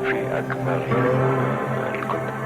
في أكبر الكتب.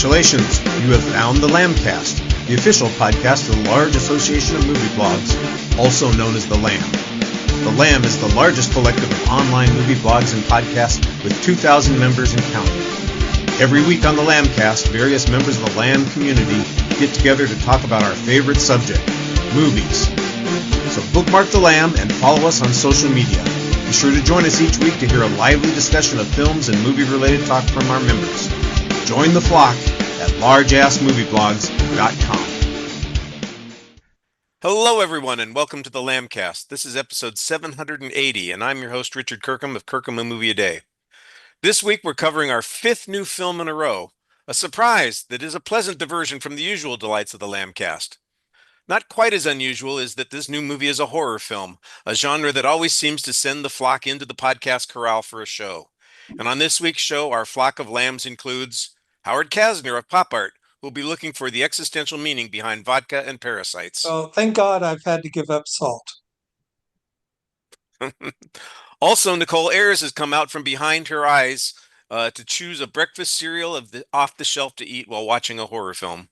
Congratulations, you have found the Lambcast, the official podcast of the large association of movie blogs, also known as the Lamb. The Lamb is the largest collective of online movie blogs and podcasts with 2,000 members and counting. Every week on the Lambcast, various members of the Lamb community get together to talk about our favorite subject, movies. So bookmark the Lamb and follow us on social media. Be sure to join us each week to hear a lively discussion of films and movie-related talk from our members. Join the flock at largeassmovieblogs.com. Hello, everyone, and welcome to the Lambcast. This is episode 780, and I'm your host, Richard Kirkham of Kirkham A Movie A Day. This week, we're covering our fifth new film in a row, a surprise that is a pleasant diversion from the usual delights of the Lambcast. Not quite as unusual is that this new movie is a horror film, a genre that always seems to send the flock into the podcast corral for a show. And on this week's show, our flock of lambs includes Howard Casner of Pop Art, who will be looking for the existential meaning behind vodka and parasites. Oh, thank God I've had to give up salt. Also, Nicole Ayers has come out from behind her eyes to choose a breakfast cereal off the shelf to eat while watching a horror film.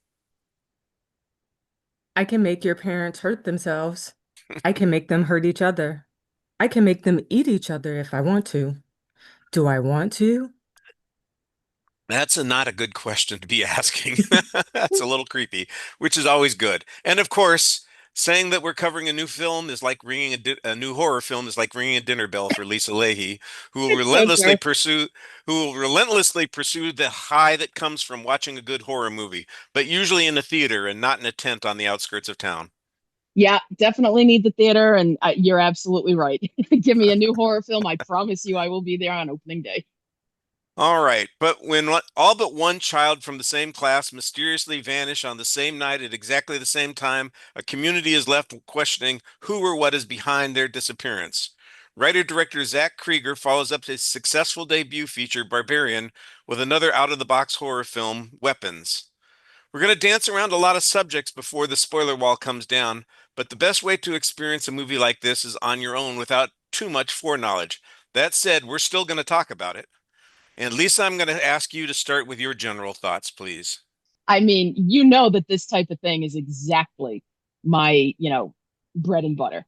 I can make your parents hurt themselves. I can make them hurt each other. I can make them eat each other if I want to. Do I want to? That's not a good question to be asking. That's a little creepy, which is always good. And of course, saying that we're covering a new film is like ringing a new horror film is like ringing a dinner bell for Lisa Leaheey, who will relentlessly pursue the high that comes from watching a good horror movie, but usually in a theater and not in a tent on the outskirts of town. Yeah, definitely need the theater, and you're absolutely right. Give me a new horror film. I promise you I will be there on opening day. All right, but when all but one child from the same class mysteriously vanish on the same night at exactly the same time, a community is left questioning who or what is behind their disappearance. Writer-director Zach Cregger follows up his successful debut feature, Barbarian, with another out-of-the-box horror film, Weapons. We're going to dance around a lot of subjects before the spoiler wall comes down, but the best way to experience a movie like this is on your own without too much foreknowledge. That said, we're still going to talk about it. And Lisa, I'm going to ask you to start with your general thoughts, please. I mean, you know that this type of thing is exactly my, bread and butter.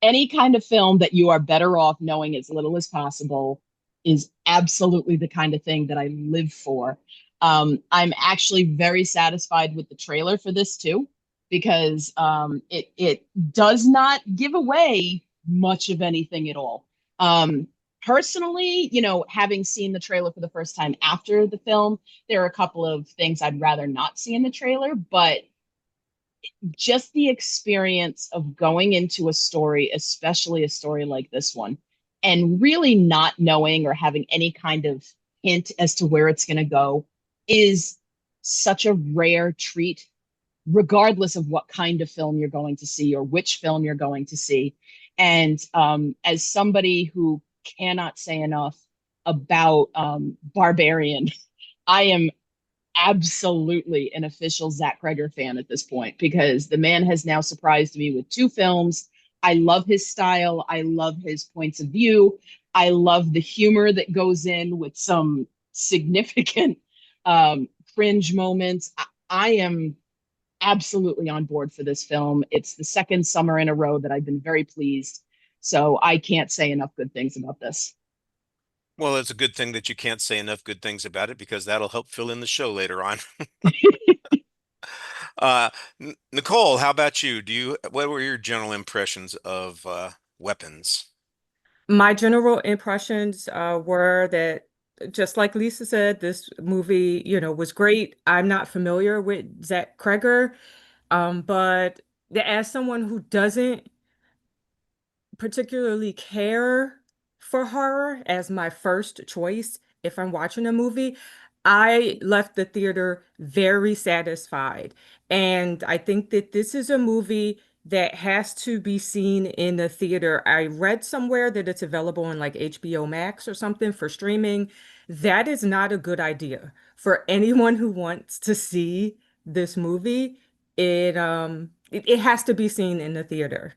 Any kind of film that you are better off knowing as little as possible is absolutely the kind of thing that I live for. I'm actually very satisfied with the trailer for this too, because it does not give away much of anything at all. Personally, having seen the trailer for the first time after the film, there are a couple of things I'd rather not see in the trailer, but just the experience of going into a story, especially a story like this one, and really not knowing or having any kind of hint as to where it's going to go is such a rare treat, regardless of what kind of film you're going to see or which film you're going to see. And as somebody who cannot say enough about Barbarian, I am absolutely an official Zach Cregger fan at this point, because the man has now surprised me with two films. I love his style. I love his points of view. I love the humor that goes in with some significant cringe moments. I am absolutely on board for this film. It's the second summer in a row that I've been very pleased. So I can't say enough good things about this. Well, it's a good thing that you can't say enough good things about it, because that'll help fill in the show later on. Nicole, how about you? What were your general impressions of Weapons? My general impressions were that, just like Lisa said, this movie, was great. I'm not familiar with Zach Cregger, but as someone who doesn't particularly care for horror as my first choice, if I'm watching a movie, I left the theater very satisfied. And I think that this is a movie that has to be seen in the theater. I read somewhere that it's available on like HBO Max or something for streaming. That is not a good idea for anyone who wants to see this movie. It has to be seen in the theater.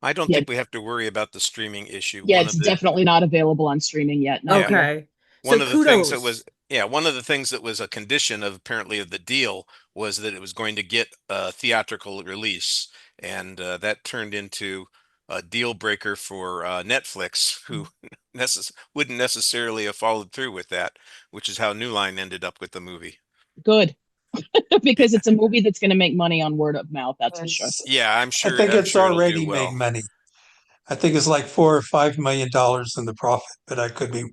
I don't Yeah, think we have to worry about the streaming issue. yeah, it's definitely not available on streaming yet, not Yeah, here. Okay. So one of the things that kudos. was, yeah, one of the things that was a condition of apparently of the deal was that it was going to get a theatrical release, and that turned into a deal breaker for Netflix, who wouldn't necessarily have followed through with that, which is how New Line ended up with the movie. Good, because it's a movie that's going to make money on word of mouth, that's for sure. It's, Yeah, I think I'm it's sure it'll do already made well. money. I think it's like $4 or $5 million in the profit, but I could be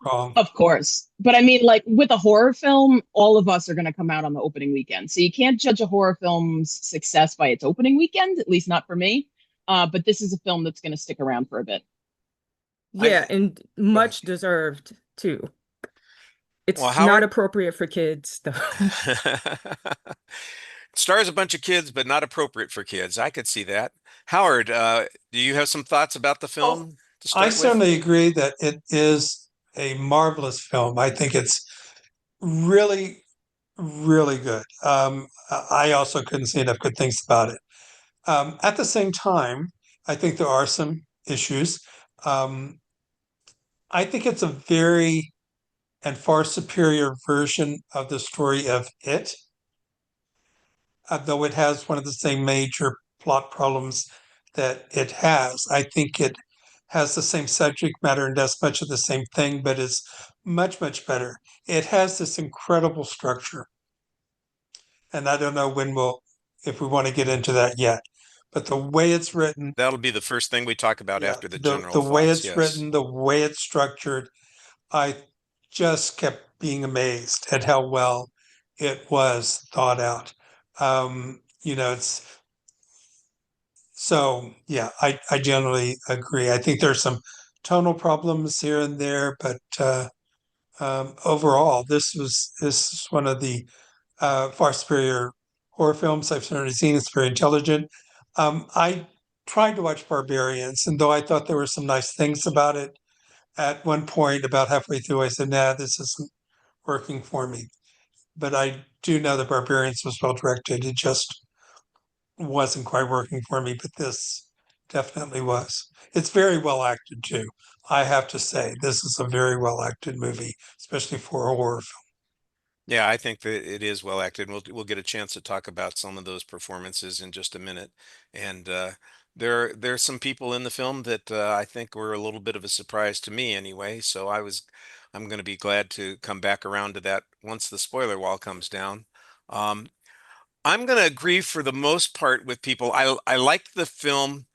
wrong. Of course. But I mean, like with a horror film, all of us are going to come out on the opening weekend. So you can't judge a horror film's success by its opening weekend, at least not for me. But this is a film that's going to stick around for a bit. Yeah, I and Go ahead. much deserved too. well, It's not Howard appropriate for kids, though. stars a bunch of kids, but not appropriate for kids. I could see that. Howard, do you have some thoughts about the Oh, film to I start with? certainly agree that it is a marvelous film. I think it's really, really good. I also couldn't say enough good things about it. At the same time, I think there are some issues. Um, I think it's a very and far superior version of the story of It, though it has one of the same major plot problems that it has. I think it has the same subject matter and does much of the same thing, but is much, much better. It has this incredible structure. And I don't know if we want to get into that yet, but the way it's written, That'll be the first thing we talk about yeah, after the the general way thoughts. it's Yes. written, the way it's structured, I just kept being amazed at how well it was thought out. It's so yeah, I generally agree. I think there's some tonal problems here and there, but overall, this is one of the far superior horror films I've certainly seen. It's very intelligent. I tried to watch Barbarians, and though I thought there were some nice things about it, at one point, about halfway through, I said, "Nah, this isn't working for me." But I do know that Barbarians was well directed. It just wasn't quite working for me, but this definitely was. It's very well acted too. I have to say, this is a very well acted movie, especially for a horror film. Yeah, I think that it is well acted. And we'll get a chance to talk about some of those performances in just a minute. And there's some people in the film that I think were a little bit of a surprise to me anyway. So I'm going to be glad to come back around to that once the spoiler wall comes down. Um, I'm going to agree for the most part with people. I like the film,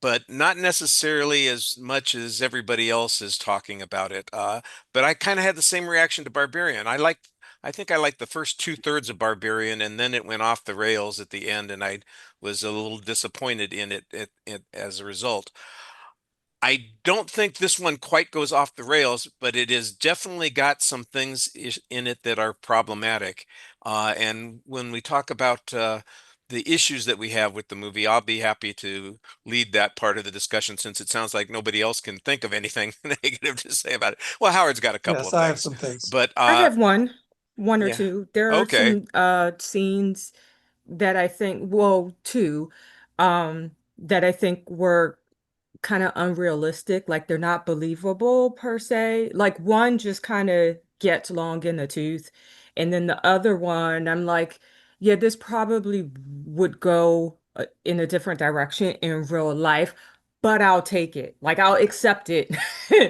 but not necessarily as much as everybody else is talking about it. But I kind of had the same reaction to Barbarian. I think I liked the first two-thirds of Barbarian, and then it went off the rails at the end, and I was a little disappointed in it as a result. I don't think this one quite goes off the rails, but it has definitely got some things in it that are problematic. And when we talk about the issues that we have with the movie, I'll be happy to lead that part of the discussion since it sounds like nobody else can think of anything negative to say about it. Well, Howard's got a couple Yes, of I have things, some things. but I have one or yeah, two. There are okay, some scenes that I think, well, two, that I think were kind of unrealistic, like they're not believable per se. Like one just kind of gets long in the tooth, and then the other one, I'm like, yeah, this probably would go in a different direction in real life, but I'll take it. Like I'll accept it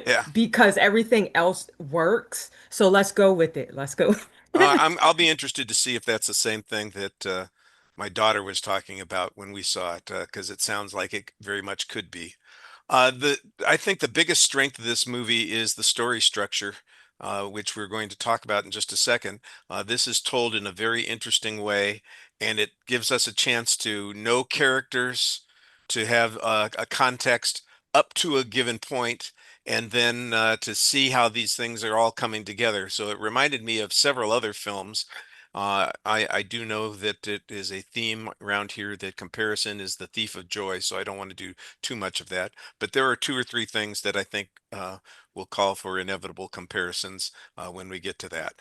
yeah. because everything else works. So let's go with it. Let's go. I'll be interested to see if that's the same thing that my daughter was talking about when we saw it, because it sounds like it very much could be. The I think the biggest strength of this movie is the story structure, which we're going to talk about in just a second. This is told in a very interesting way, and it gives us a chance to know characters, to have a context up to a given point, and then to see how these things are all coming together. So it reminded me of several other films. I do know that it is a theme around here that comparison is the thief of joy, so I don't want to do too much of that. But there are two or three things that I think will call for inevitable comparisons when we get to that.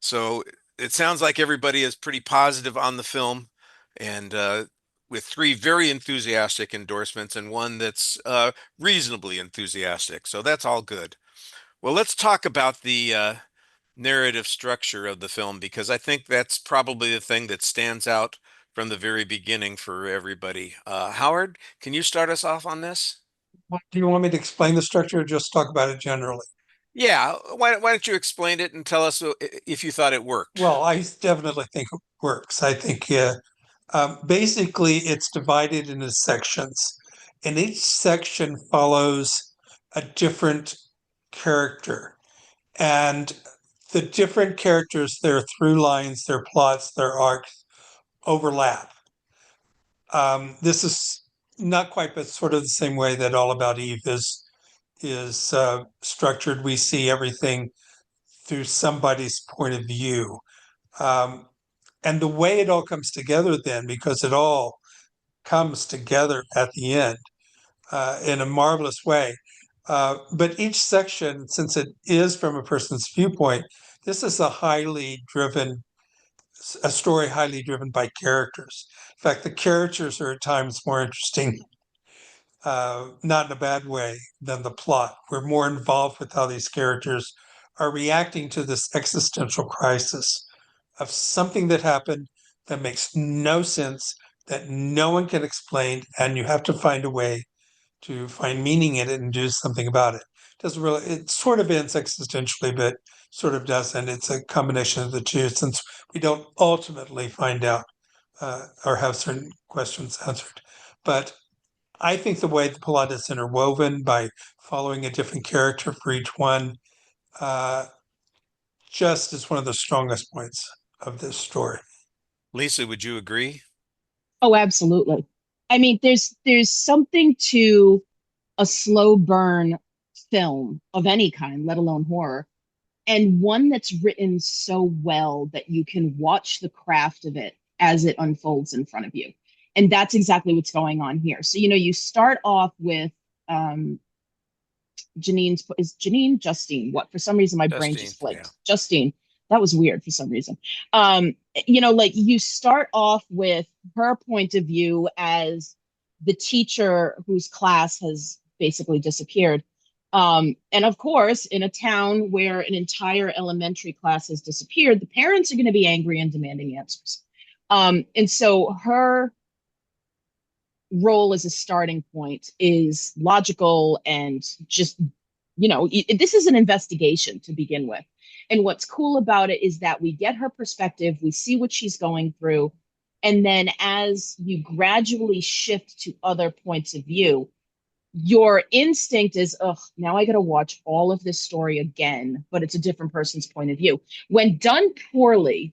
So it sounds like everybody is pretty positive on the film, and with three very enthusiastic endorsements and one that's reasonably enthusiastic. So that's all good. Well, let's talk about the narrative structure of the film, because I think that's probably the thing that stands out from the very beginning for everybody. Howard, can you start us off on this? Do you want me to explain the structure or just talk about it generally? Yeah, why don't you explain it and tell us if you thought it worked? Well, I definitely think it works. I think basically it's divided into sections, and each section follows a different character. And the different characters, their through lines, their plots, their arcs overlap. This is not quite, but sort of the same way that All About Eve is structured. We see everything through somebody's point of view. Um, and the way it all comes together then, because it all comes together at the end in a marvelous way. But each section, since it is from a person's viewpoint, this is a story highly driven by characters. In fact, the characters are at times more interesting, not in a bad way, than the plot. We're more involved with how these characters are reacting to this existential crisis of something that happened that makes no sense, that no one can explain, and you have to find a way to find meaning in it and do something about it. Doesn't really, it sort of ends existentially, but sort of doesn't. It's a combination of the two, since we don't ultimately find out or have certain questions answered. But I think the way the plot is interwoven by following a different character for each one uh, just is one of the strongest points of this story. Lisa, would you agree? Oh, absolutely. I mean, there's something to a slow burn film of any kind, let alone horror, and one that's written so well that you can watch the craft of it as it unfolds in front of you. And that's exactly what's going on here. So, you start off with um, Janine Justine. What, for some reason my brain Justine, just yeah. flipped. Justine. That was weird for some reason. Like you start off with her point of view as the teacher whose class has basically disappeared. And of course, in a town where an entire elementary class has disappeared, the parents are going to be angry and demanding answers. And so her role as a starting point is logical and just, this is an investigation to begin with. And what's cool about it is that we get her perspective, we see what she's going through, and then as you gradually shift to other points of view, your instinct is, oh, now I got to watch all of this story again, but it's a different person's point of view. When done poorly,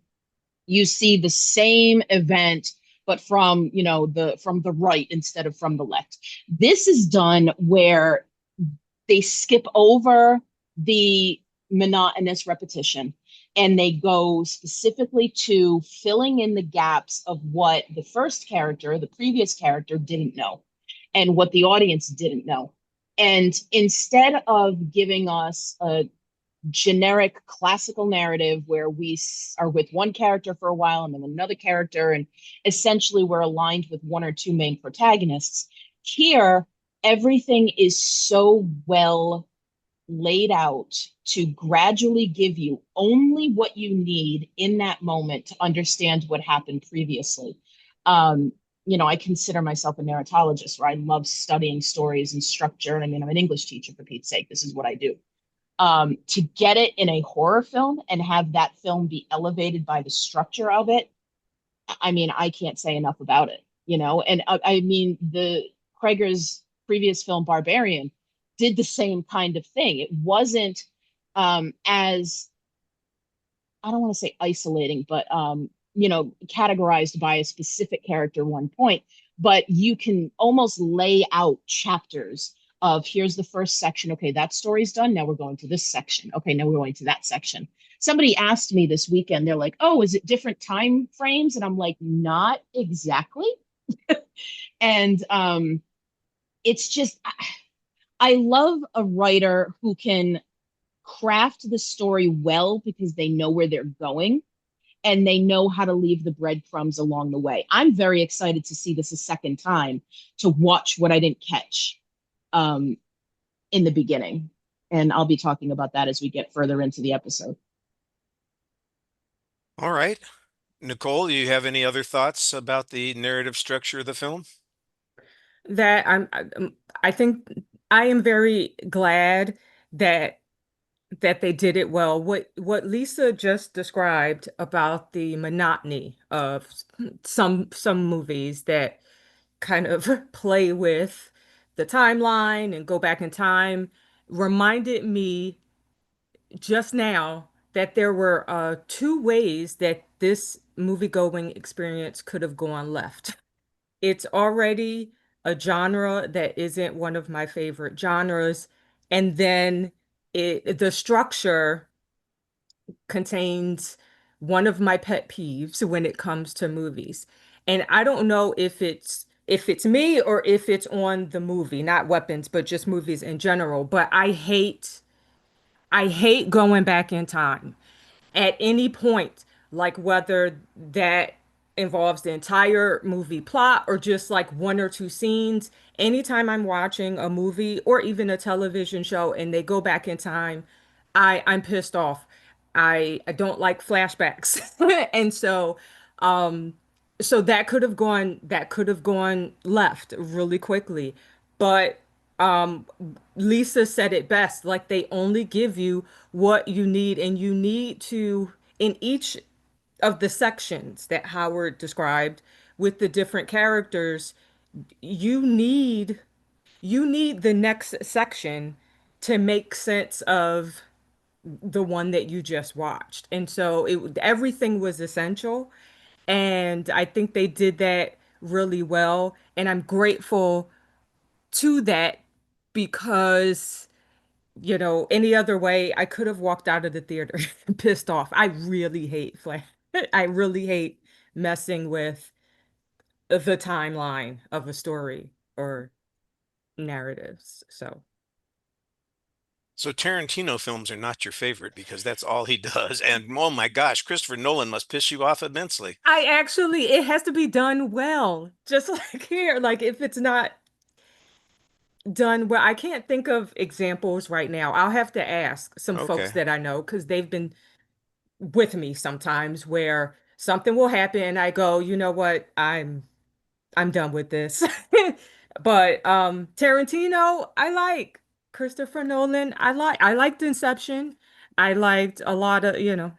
you see the same event but from the right instead of from the left. This is done where they skip over the monotonous repetition and they go specifically to filling in the gaps of what the previous character didn't know and what the audience didn't know. And instead of giving us a generic classical narrative where we are with one character for a while and then another character, and essentially we're aligned with one or two main protagonists, here everything is so well laid out to gradually give you only what you need in that moment to understand what happened previously. I consider myself a narratologist, where I love studying stories and structure. And I mean, I'm an English teacher, for Pete's sake. This is what I do. To get it in a horror film and have that film be elevated by the structure of it, I mean, I can't say enough about it, And I mean, the Cregger's previous film, Barbarian, did the same kind of thing. It wasn't as, I don't want to say isolating, but categorized by a specific character one point, but you can almost lay out chapters of here's the first section. Okay, that story's done. Now we're going to this section. Okay, now we're going to that section. Somebody asked me this weekend, they're like, oh, is it different time frames? And I'm like, not exactly. And it's just, I love a writer who can craft the story well because they know where they're going and they know how to leave the breadcrumbs along the way. I'm very excited to see this a second time to watch what I didn't catch in the beginning. And I'll be talking about that as we get further into the episode. All right. Nicole, do you have any other thoughts about the narrative structure of the film? That I think I am very glad that they did it well. What Lisa just described about the monotony of some movies that kind of play with the timeline and go back in time reminded me just now that there were two ways that this movie-going experience could have gone left. It's already a genre that isn't one of my favorite genres, and then the structure contains one of my pet peeves when it comes to movies. And I don't know if it's me or if it's on the movie, not Weapons, but just movies in general, but I hate going back in time at any point, like whether that involves the entire movie plot or just like one or two scenes. Anytime I'm watching a movie or even a television show and they go back in time, I'm pissed off. I don't like flashbacks. And um so that could have gone left really quickly. But um Lisa said it best, like they only give you what you need, and you need to, in each of the sections that Howard described with the different characters, you need the next section to make sense of the one that you just watched. And so everything was essential, and I think they did that really well, and I'm grateful to that because any other way, I could have walked out of the theater pissed off. I really hate flash. I really hate messing with the timeline of a story or narratives. So So Tarantino films are not your favorite because that's all he does. And oh my gosh, Christopher Nolan must piss you off immensely. it has to be done well. Just like here, like if it's not done well, I can't think of examples right now. I'll have to ask some folks Okay. that I know because they've been with me sometimes where something will happen and I go, you know what? I'm done with this. But Tarantino, I like. Christopher Nolan, I liked Inception. I liked a lot of, a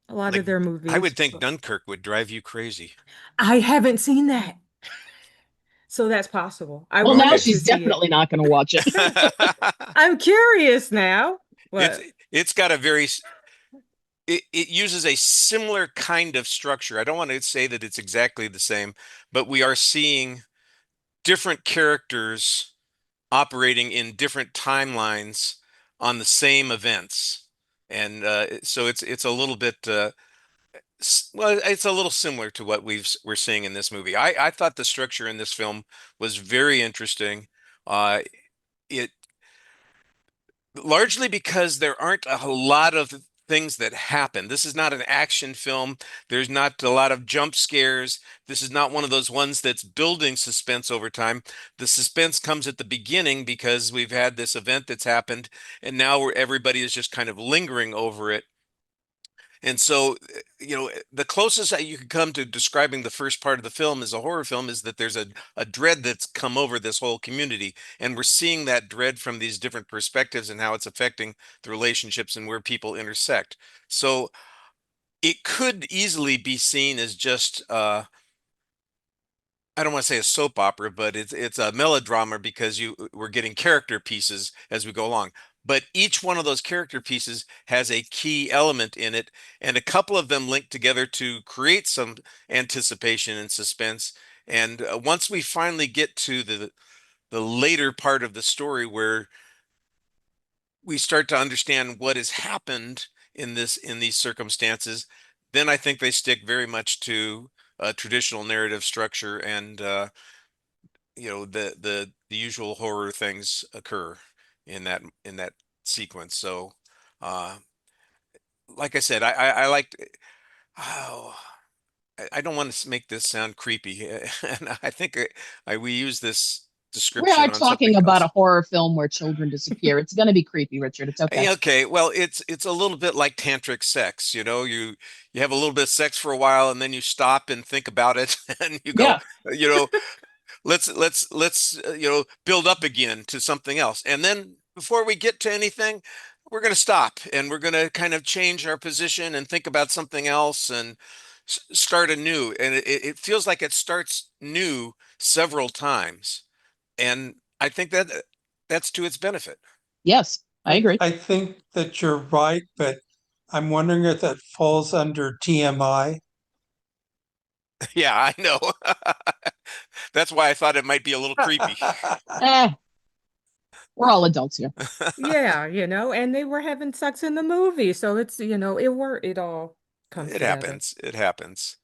lot Like of their I would movies. think But Dunkirk would drive you crazy. I haven't seen that. So that's possible. I Well, now Okay. wanted to she's see it. definitely not going to watch it. I'm curious now. It's What? it's got a it uses a similar kind of structure. I don't want to say that it's exactly the same, but we are seeing different characters operating in different timelines on the same events. And so it's a little bit well, it's a little similar to what we're seeing in this movie. I thought the structure in this film was very interesting. It largely because there aren't a lot of things that happen. This is not an action film. There's not a lot of jump scares. This is not one of those ones that's building suspense over time. The suspense comes at the beginning because we've had this event that's happened, and now everybody is just kind of lingering over it. And so, the closest that you could come to describing the first part of the film as a horror film is that there's a dread that's come over this whole community. And we're seeing that dread from these different perspectives and how it's affecting the relationships and where people intersect. So it could easily be seen as just I don't want to say a soap opera, but it's a melodrama because we're getting character pieces as we go along. But each one of those character pieces has a key element in it, and a couple of them link together to create some anticipation and suspense. And once we finally get to the later part of the story where we start to understand what has happened in these circumstances, then I think they stick very much to a traditional narrative structure, and the usual horror things occur in that sequence. So, uh, like I said, I liked. Oh, I don't want to make this sound creepy, and I think we use this We description are on something talking about a else. horror film where children disappear. It's going to be creepy, Richard. It's okay. Okay, well, it's a little bit like tantric sex, you have a little bit of sex for a while, and then you stop and think about it, and you go, Yeah. you know, let's build up again to something else, and then before we get to anything, we're going to stop and we're going to kind of change our position and think about something else and start anew, and it feels like it starts new several times, and I think that that's to its benefit. Yes, I agree. I think that you're right, but I'm wondering if that falls under TMI. Yeah, I know. That's why I thought it might be a little creepy. Eh, we're all adults here. Yeah, and they were having sex in the movie, so it all comes It together. happens. It happens.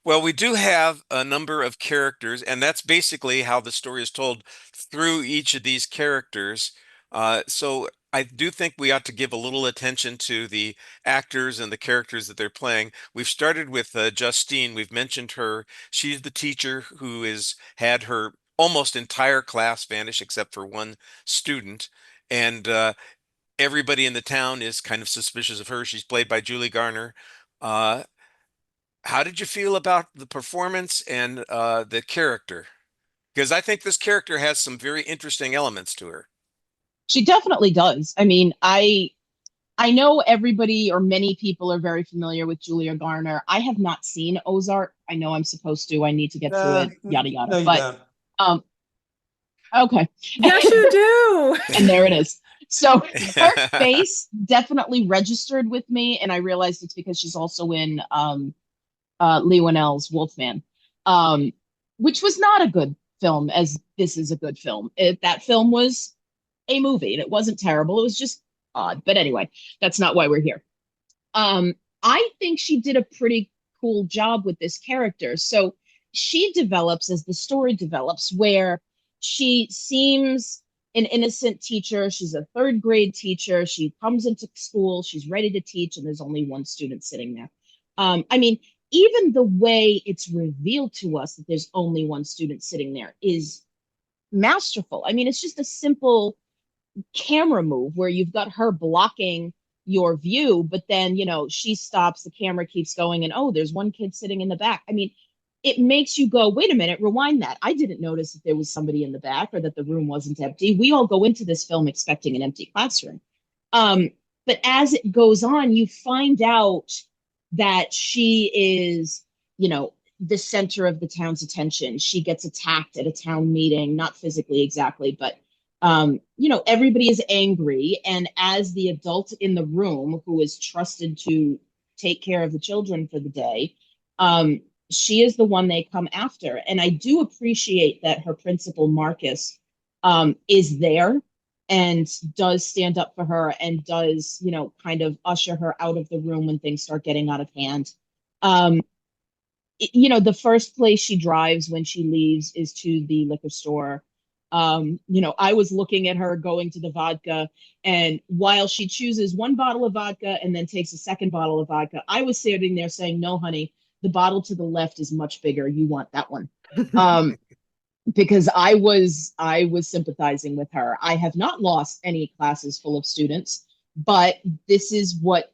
Well, we do have a number of characters, and that's basically how the story is told through each of these characters. So I do think we ought to give a little attention to the actors and the characters that they're playing. We've started with Justine. We've mentioned her. She's the teacher who has had her almost entire class vanish except for one student. And everybody in the town is kind of suspicious of her. She's played by Julie Garner. Uh, how did you feel about the performance and the character? Because I think this character has some very interesting elements to her. She definitely does. I mean, I know everybody or many people are very familiar with Julia Garner. I have not seen Ozark. I know I'm supposed to. I need to get to it, yada No, yada. you But don't. okay. Yes, you do. And there it is. So her face definitely registered with me, and I realized it's because she's also in Lee Winnell's Wolfman, um, which was not a good film, as this is a good film. That film was a movie, and it wasn't terrible. It was just odd. But anyway, that's not why we're here. I think she did a pretty cool job with this character. So she develops as the story develops, where she seems an innocent teacher. She's a third grade teacher. She comes into school, she's ready to teach, and there's only one student sitting there. I mean, even the way it's revealed to us that there's only one student sitting there is masterful. I mean, it's just a simple camera move where you've got her blocking your view, but then, she stops, the camera keeps going, and oh, there's one kid sitting in the back. I mean, it makes you go, wait a minute, rewind that. I didn't notice that there was somebody in the back or that the room wasn't empty. We all go into this film expecting an empty classroom. But as it goes on, you find out that she is, the center of the town's attention. She gets attacked at a town meeting, not physically exactly, but everybody is angry. And as the adult in the room who is trusted to take care of the children for the day, she is the one they come after. And I do appreciate that her principal, Marcus, is there and does stand up for her and does, kind of usher her out of the room when things start getting out of hand. The first place she drives when she leaves is to the liquor store. I was looking at her going to the vodka, and while she chooses one bottle of vodka and then takes a second bottle of vodka, I was sitting there saying, no, honey, the bottle to the left is much bigger. You want that one. Because I was sympathizing with her. I have not lost any classes full of students, but this is what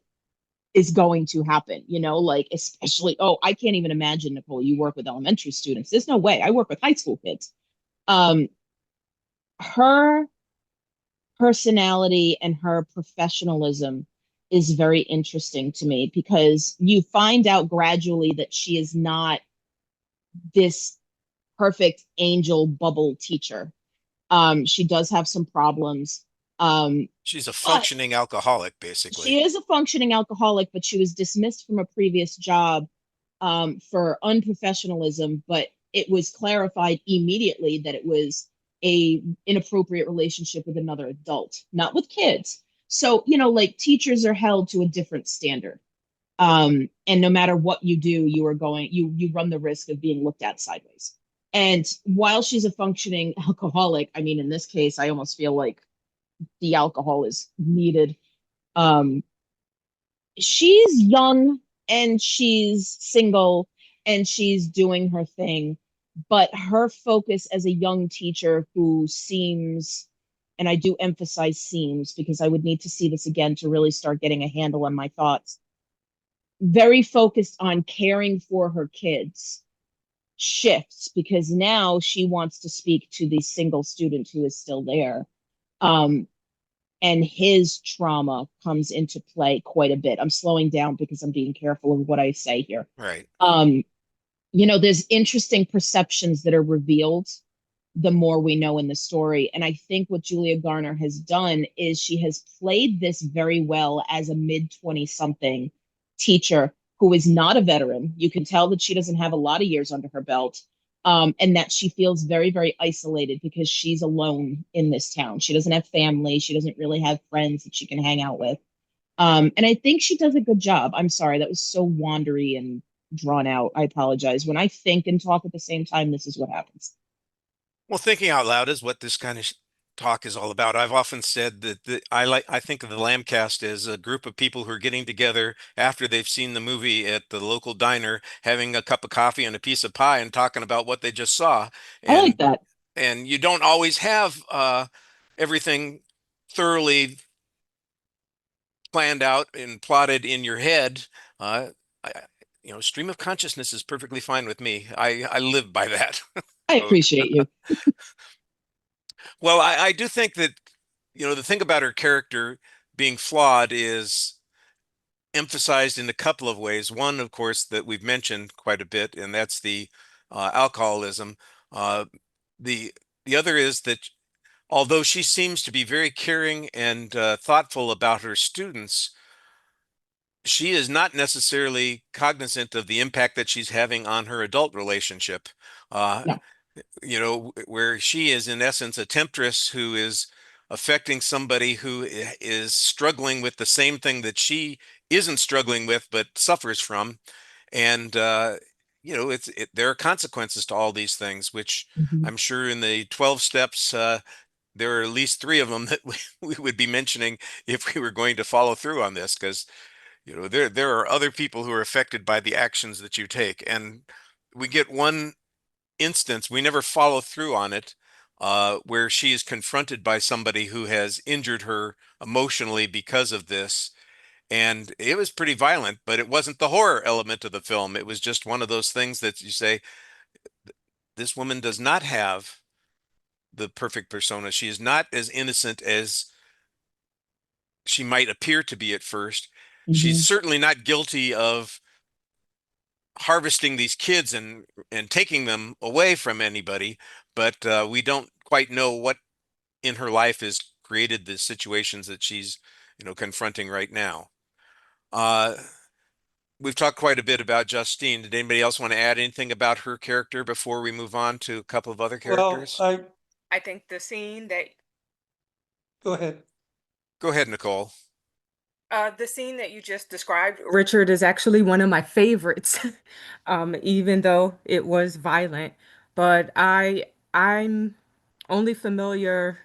is going to happen, like, especially, I can't even imagine, Nicole, you work with elementary students. There's no way. I work with high school kids. Her personality and her professionalism is very interesting to me, because you find out gradually that she is not this perfect angel bubble teacher. She does have some problems. She's a But functioning alcoholic, basically. she is a functioning alcoholic, but she was dismissed from a previous job for unprofessionalism. But it was clarified immediately that it was a inappropriate relationship with another adult, not with kids. So, you know, like teachers are held to a different standard. And no matter what you do, you run the risk of being looked at sideways. And while she's a functioning alcoholic, I mean, in this case, I almost feel like the alcohol is needed. Um, she's young and she's single and she's doing her thing, but her focus as a young teacher who seems, and I do emphasize seems because I would need to see this again to really start getting a handle on my thoughts, very focused on caring for her kids, shifts because now she wants to speak to the single student who is still there. Um, and his trauma comes into play quite a bit. I'm slowing down because I'm being careful of what I say here. Right. You know, there's interesting perceptions that are revealed the more we know in the story. And I think what Julia Garner has done is she has played this very well as a mid 20 something teacher who is not a veteran. You can tell that she doesn't have a lot of years under her belt. And that she feels very, very isolated because she's alone in this town. She doesn't have family. She doesn't really have friends that she can hang out with. And I think she does a good job. I'm sorry, that was so wandery and drawn out. I apologize. When I think and talk at the same time, this is what happens. Well, thinking out loud is what this kind of talk is all about. I've often said that I think of the Lambcast as a group of people who are getting together after they've seen the movie at the local diner, having a cup of coffee and a piece of pie and talking about what they just saw. I like And that. and you don't always have everything thoroughly planned out and plotted in your head. Uh, I, stream of consciousness is perfectly fine with me. I live by that. I So, appreciate you. well, I do think that, the thing about her character being flawed is emphasized in a couple of ways. One, of course, that we've mentioned quite a bit, and that's the alcoholism. Uh, the the other is that although she seems to be very caring and thoughtful about her students, she is not necessarily cognizant of the impact that she's having on her adult relationship. Uh, No. where she is in essence a temptress who is affecting somebody who is struggling with the same thing that she isn't struggling with but suffers from. And there are consequences to all these things, which Mhm. I'm sure in the 12 steps there are at least three of them that we would be mentioning if we were going to follow through on this, because there are other people who are affected by the actions that you take. And we get one instance, we never follow through on it, where she is confronted by somebody who has injured her emotionally because of this. And it was pretty violent, but it wasn't the horror element of the film. It was just one of those things that you say, this woman does not have the perfect persona. She is not as innocent as she might appear to be at first. She's Mhm. certainly not guilty of harvesting these kids and taking them away from anybody, but we don't quite know what in her life has created the situations that she's confronting right now. Uh, we've talked quite a bit about Justine. Did anybody else want to add anything about her character before we move on to a couple of other Well, characters? I think the scene that go ahead. Go ahead, Nicole. the scene that you just described, Richard, is actually one of my favorites, even though it was violent. But I'm only familiar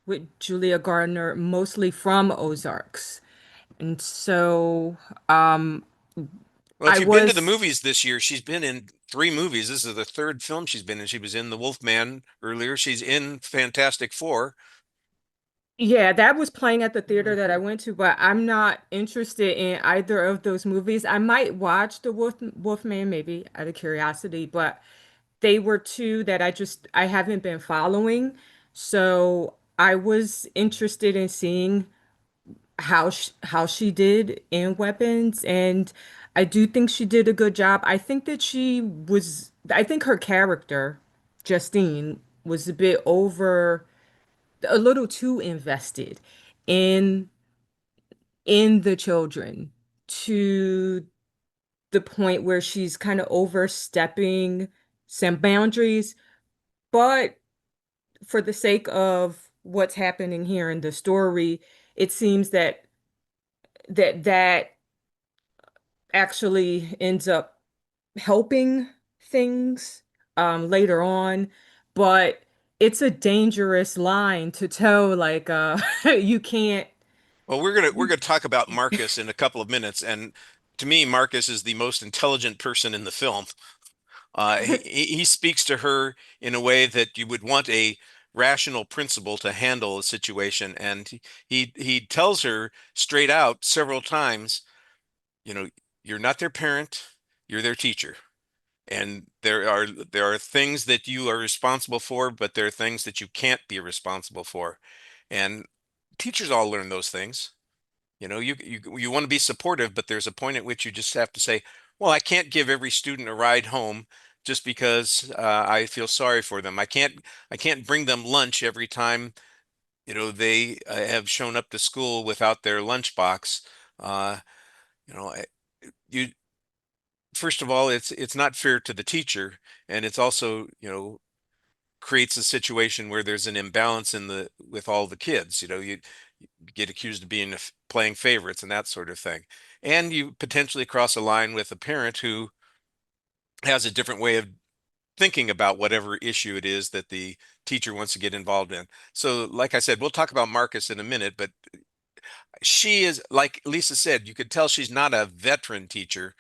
with Julia Gardner mostly from Ozarks. And so Well, if I you've been to the was, movies this year, she's been in three movies. This is the third film she's been in. She was in The Wolfman earlier. She's in Fantastic Four. yeah, that was playing at the theater that I went to, but I'm not interested in either of those movies. I might watch The Wolfman maybe out of curiosity, but they were two that I haven't been following. So I was interested in seeing how she did in Weapons, and I do think she did a good job. I think her character, Justine, was a little too invested in the children to the point where she's kind of overstepping some boundaries, but for the sake of what's happening here in the story, it seems that actually ends up helping things later on, but it's a dangerous line to toe. Like you can't. Well, we're gonna talk about Marcus in a couple of minutes, and to me, Marcus is the most intelligent person in the film. He speaks to her in a way that you would want a rational principal to handle a situation, and he tells her straight out several times, you know, you're not their parent, you're their teacher. And there are things that you are responsible for, but there are things that you can't be responsible for. And teachers all learn those things. You want to be supportive, but there's a point at which you just have to say, well, I can't give every student a ride home just because I feel sorry for them. I can't bring them lunch every time, they have shown up to school without their lunchbox. Uh, you know, I- you First of all, it's not fair to the teacher, and it's also, creates a situation where there's an imbalance in the with all the kids. You get accused of being playing favorites and that sort of thing, and you potentially cross a line with a parent who has a different way of thinking about whatever issue it is that the teacher wants to get involved in. So, like I said, we'll talk about Marcus in a minute, but she is, like Lisa said, you could tell she's not a veteran teacher.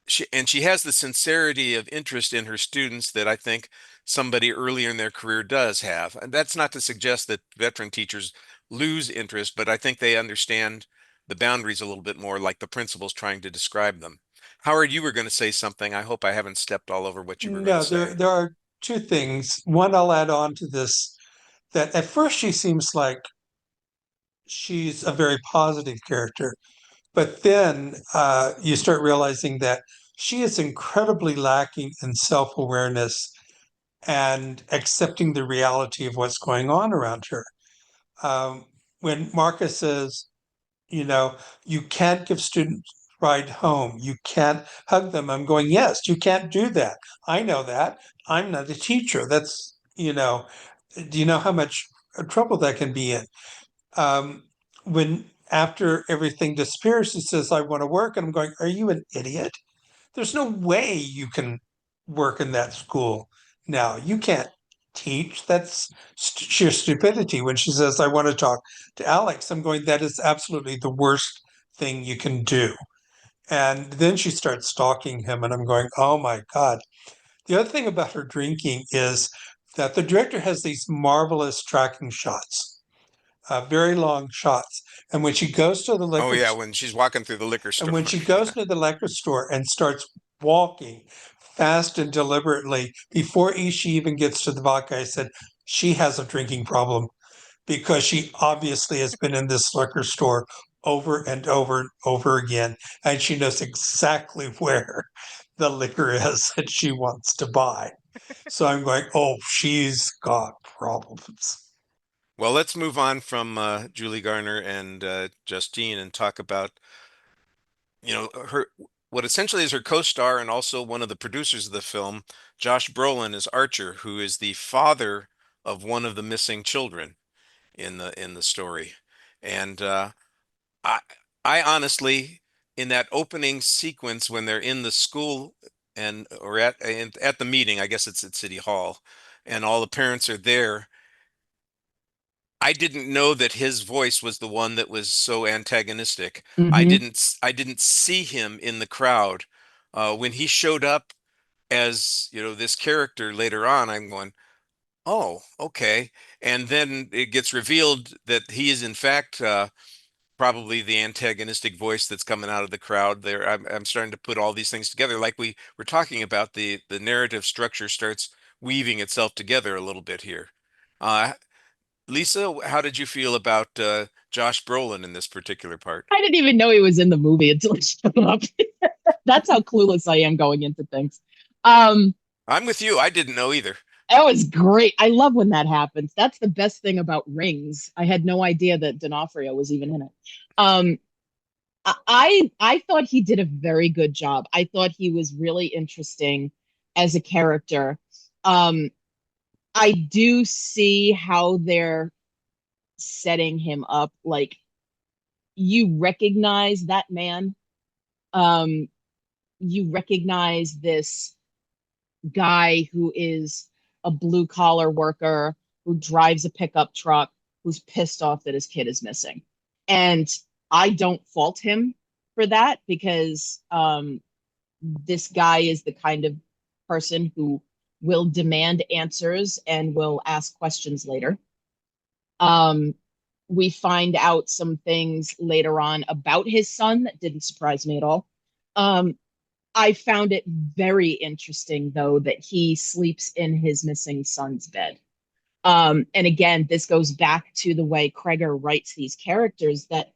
She has the sincerity of interest in her students that I think somebody earlier in their career does have. And that's not to suggest that veteran teachers lose interest, but I think they understand the boundaries a little bit more, like the principal's trying to describe them. Howard, you were going to say something. I hope I haven't stepped all over what you were going to No, there say. there are two things. One, I'll add on to this, that at first she seems like she's a very positive character, but then you start realizing that she is incredibly lacking in self-awareness and accepting the reality of what's going on around her. When Marcus says, you know, you can't give students ride home, you can't hug them, I'm going, yes, you can't do that. I know that. I'm not a teacher. Do you know how much trouble that can be in? um, when after everything disappears, he says, I want to work. And I'm going, are you an idiot? There's no way you can work in that school now. You can't teach. That's sheer stupidity. When she says, I want to talk to Alex, I'm going, that is absolutely the worst thing you can do. And then she starts stalking him, and I'm going, oh my God. The other thing about her drinking is that the director has these marvelous tracking shots, very long shots. And when she goes to the Oh liquor yeah, when she's walking through the liquor and store. when she goes Yeah. to the liquor store and starts walking fast and deliberately before she even gets to the vodka, I said, she has a drinking problem because she obviously has been in this liquor store over and over and over again. And she knows exactly where the liquor is that she wants to buy. So I'm going, oh, she's got problems. Well, let's move on from Julie Garner and Justine and talk about, her what essentially is her co-star and also one of the producers of the film, Josh Brolin as Archer, who is the father of one of the missing children in the story. And I I honestly, in that opening sequence when they're in the school and or at the meeting, I guess it's at City Hall, and all the parents are there, I didn't know that his voice was the one that was so antagonistic. Hmm. I didn't see him in the crowd. When he showed up as, this character later on, I'm going, oh, okay. And then it gets revealed that he is in fact probably the antagonistic voice that's coming out of the crowd there. I'm starting to put all these things together. Like we were talking about, the narrative structure starts weaving itself together a little bit here. Uh, Lisa, how did you feel about Josh Brolin in this particular part? I didn't even know he was in the movie until he showed up. That's how clueless I am going into things. Um, I'm with you. I didn't know either. that was great. I love when that happens. That's the best thing about Rings. I had no idea that D'Onofrio was even in it. Um, I thought he did a very good job. I thought he was really interesting as a character. Um, I do see how they're setting him up. Like, you recognize that man. Um, you recognize this guy who is a blue collar worker who drives a pickup truck who's pissed off that his kid is missing. And I don't fault him for that because this guy is the kind of person who will demand answers and will ask questions later. Um, we find out some things later on about his son that didn't surprise me at all. Um, I found it very interesting, though, that he sleeps in his missing son's bed. And again, this goes back to the way Cregger writes these characters, that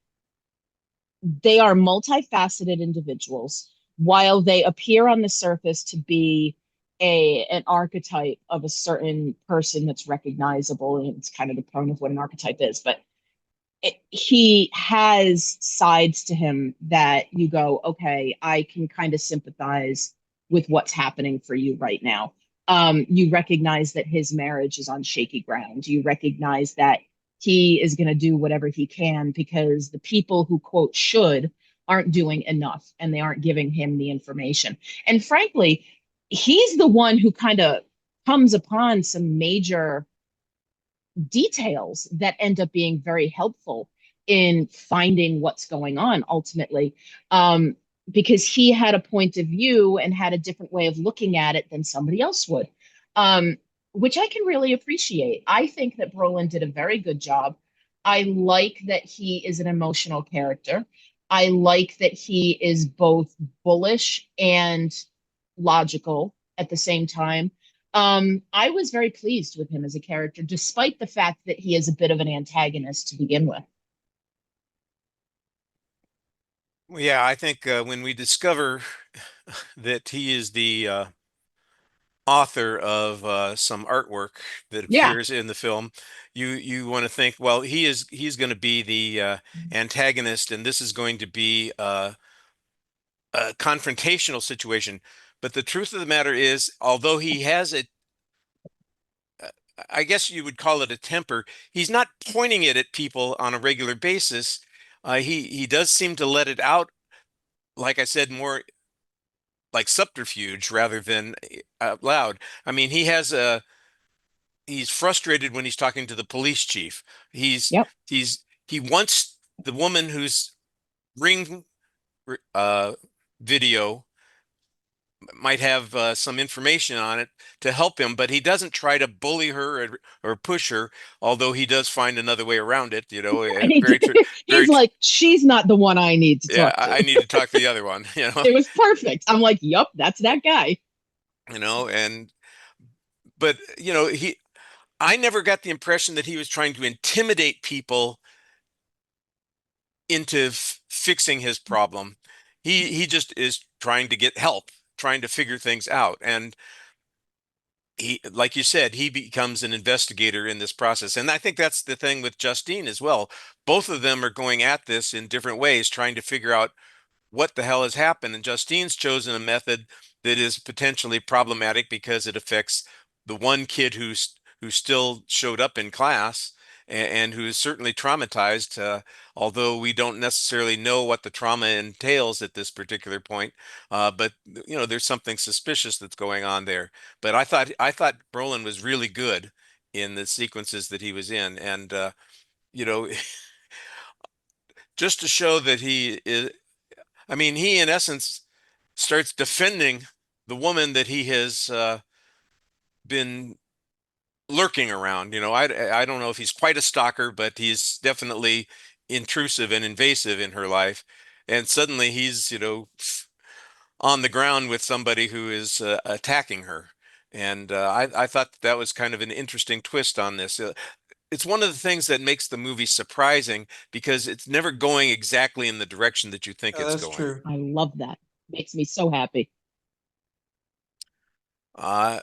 they are multifaceted individuals. While they appear on the surface to be an archetype of a certain person that's recognizable, and it's kind of the point of what an archetype is, but he has sides to him that you go, okay, I can kind of sympathize with what's happening for you right now. You recognize that his marriage is on shaky ground. You recognize that he is going to do whatever he can because the people who, quote, should aren't doing enough and they aren't giving him the information. And frankly, he's the one who kind of comes upon some major details that end up being very helpful in finding what's going on ultimately, because he had a point of view and had a different way of looking at it than somebody else would, which I can really appreciate. I think that Brolin did a very good job. I like that he is an emotional character. I like that he is both bullish and logical at the same time. I was very pleased with him as a character, despite the fact that he is a bit of an antagonist to begin with. Well, yeah, I think when we discover that he is the author of some artwork that Yeah, appears in the film, you want to think, well, he's going to be the antagonist, and this is going to be a confrontational situation. But the truth of the matter is, although he has a, I guess you would call it a temper, he's not pointing it at people on a regular basis. He does seem to let it out, like I said, more like subterfuge rather than out loud. I mean, he's frustrated when he's talking to the police chief. He's yep. he wants the woman whose ring uh, video might have some information on it to help him, but he doesn't try to bully her or push her, although he does find another way around it, very true, He's like, she's not the one I need to yeah, talk I to. need to talk to the other one, It was perfect. I'm like, yup, that's that guy. and but I never got the impression that he was trying to intimidate people into fixing his problem. He just is trying to get help, trying to figure things out. And he, like you said, he becomes an investigator in this process. And I think that's the thing with Justine as well. Both of them are going at this in different ways, trying to figure out what the hell has happened. And Justine's chosen a method that is potentially problematic because it affects the one kid who still showed up in class and who is certainly traumatized, although we don't necessarily know what the trauma entails at this particular point. But there's something suspicious that's going on there. But I thought Brolin was really good in the sequences that he was in, and you know, just to show that he is. I mean, he in essence starts defending the woman that he has been lurking around. I don't know if he's quite a stalker, but he's definitely intrusive and invasive in her life. And suddenly he's, on the ground with somebody who is attacking her. And I thought that was kind of an interesting twist on this. It's one of the things that makes the movie surprising because it's never going exactly in the direction that you think Yeah, it's that's going. true. I love that. Makes me so happy. Uh,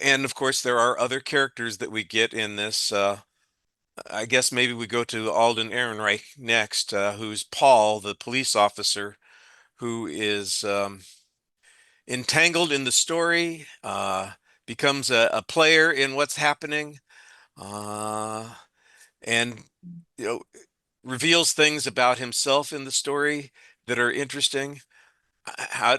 and of course, there are other characters that we get in this. I guess maybe we go to Alden Ehrenreich next, who's Paul, the police officer, who is entangled in the story. becomes a player in what's happening, uh, and you know reveals things about himself in the story that are interesting. How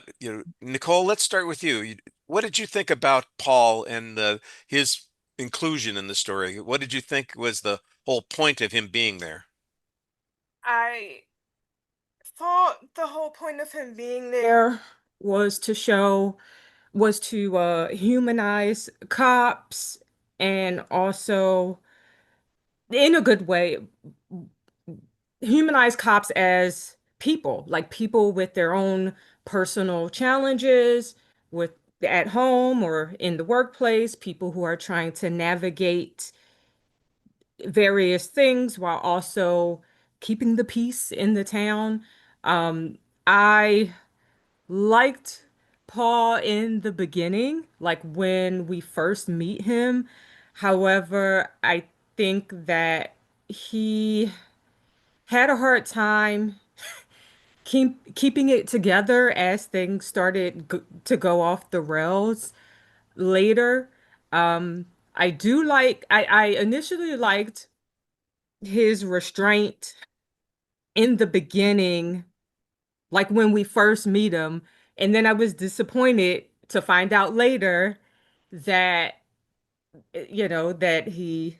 Nicole, let's start with you. What did you think about Paul and his inclusion in the story? What did you think was the whole point of him being there? I thought the whole point of him being there was to show was to humanize cops, and also in a good way humanize cops as people, like people with their own personal challenges with at home or in the workplace, people who are trying to navigate various things while also keeping the peace in the town. I liked Paul in the beginning, like when we first meet him. However, I think that he had a hard time keeping it together as things started to go off the rails later. Um, I initially liked his restraint in the beginning, like when we first meet him, and then I was disappointed to find out later that that he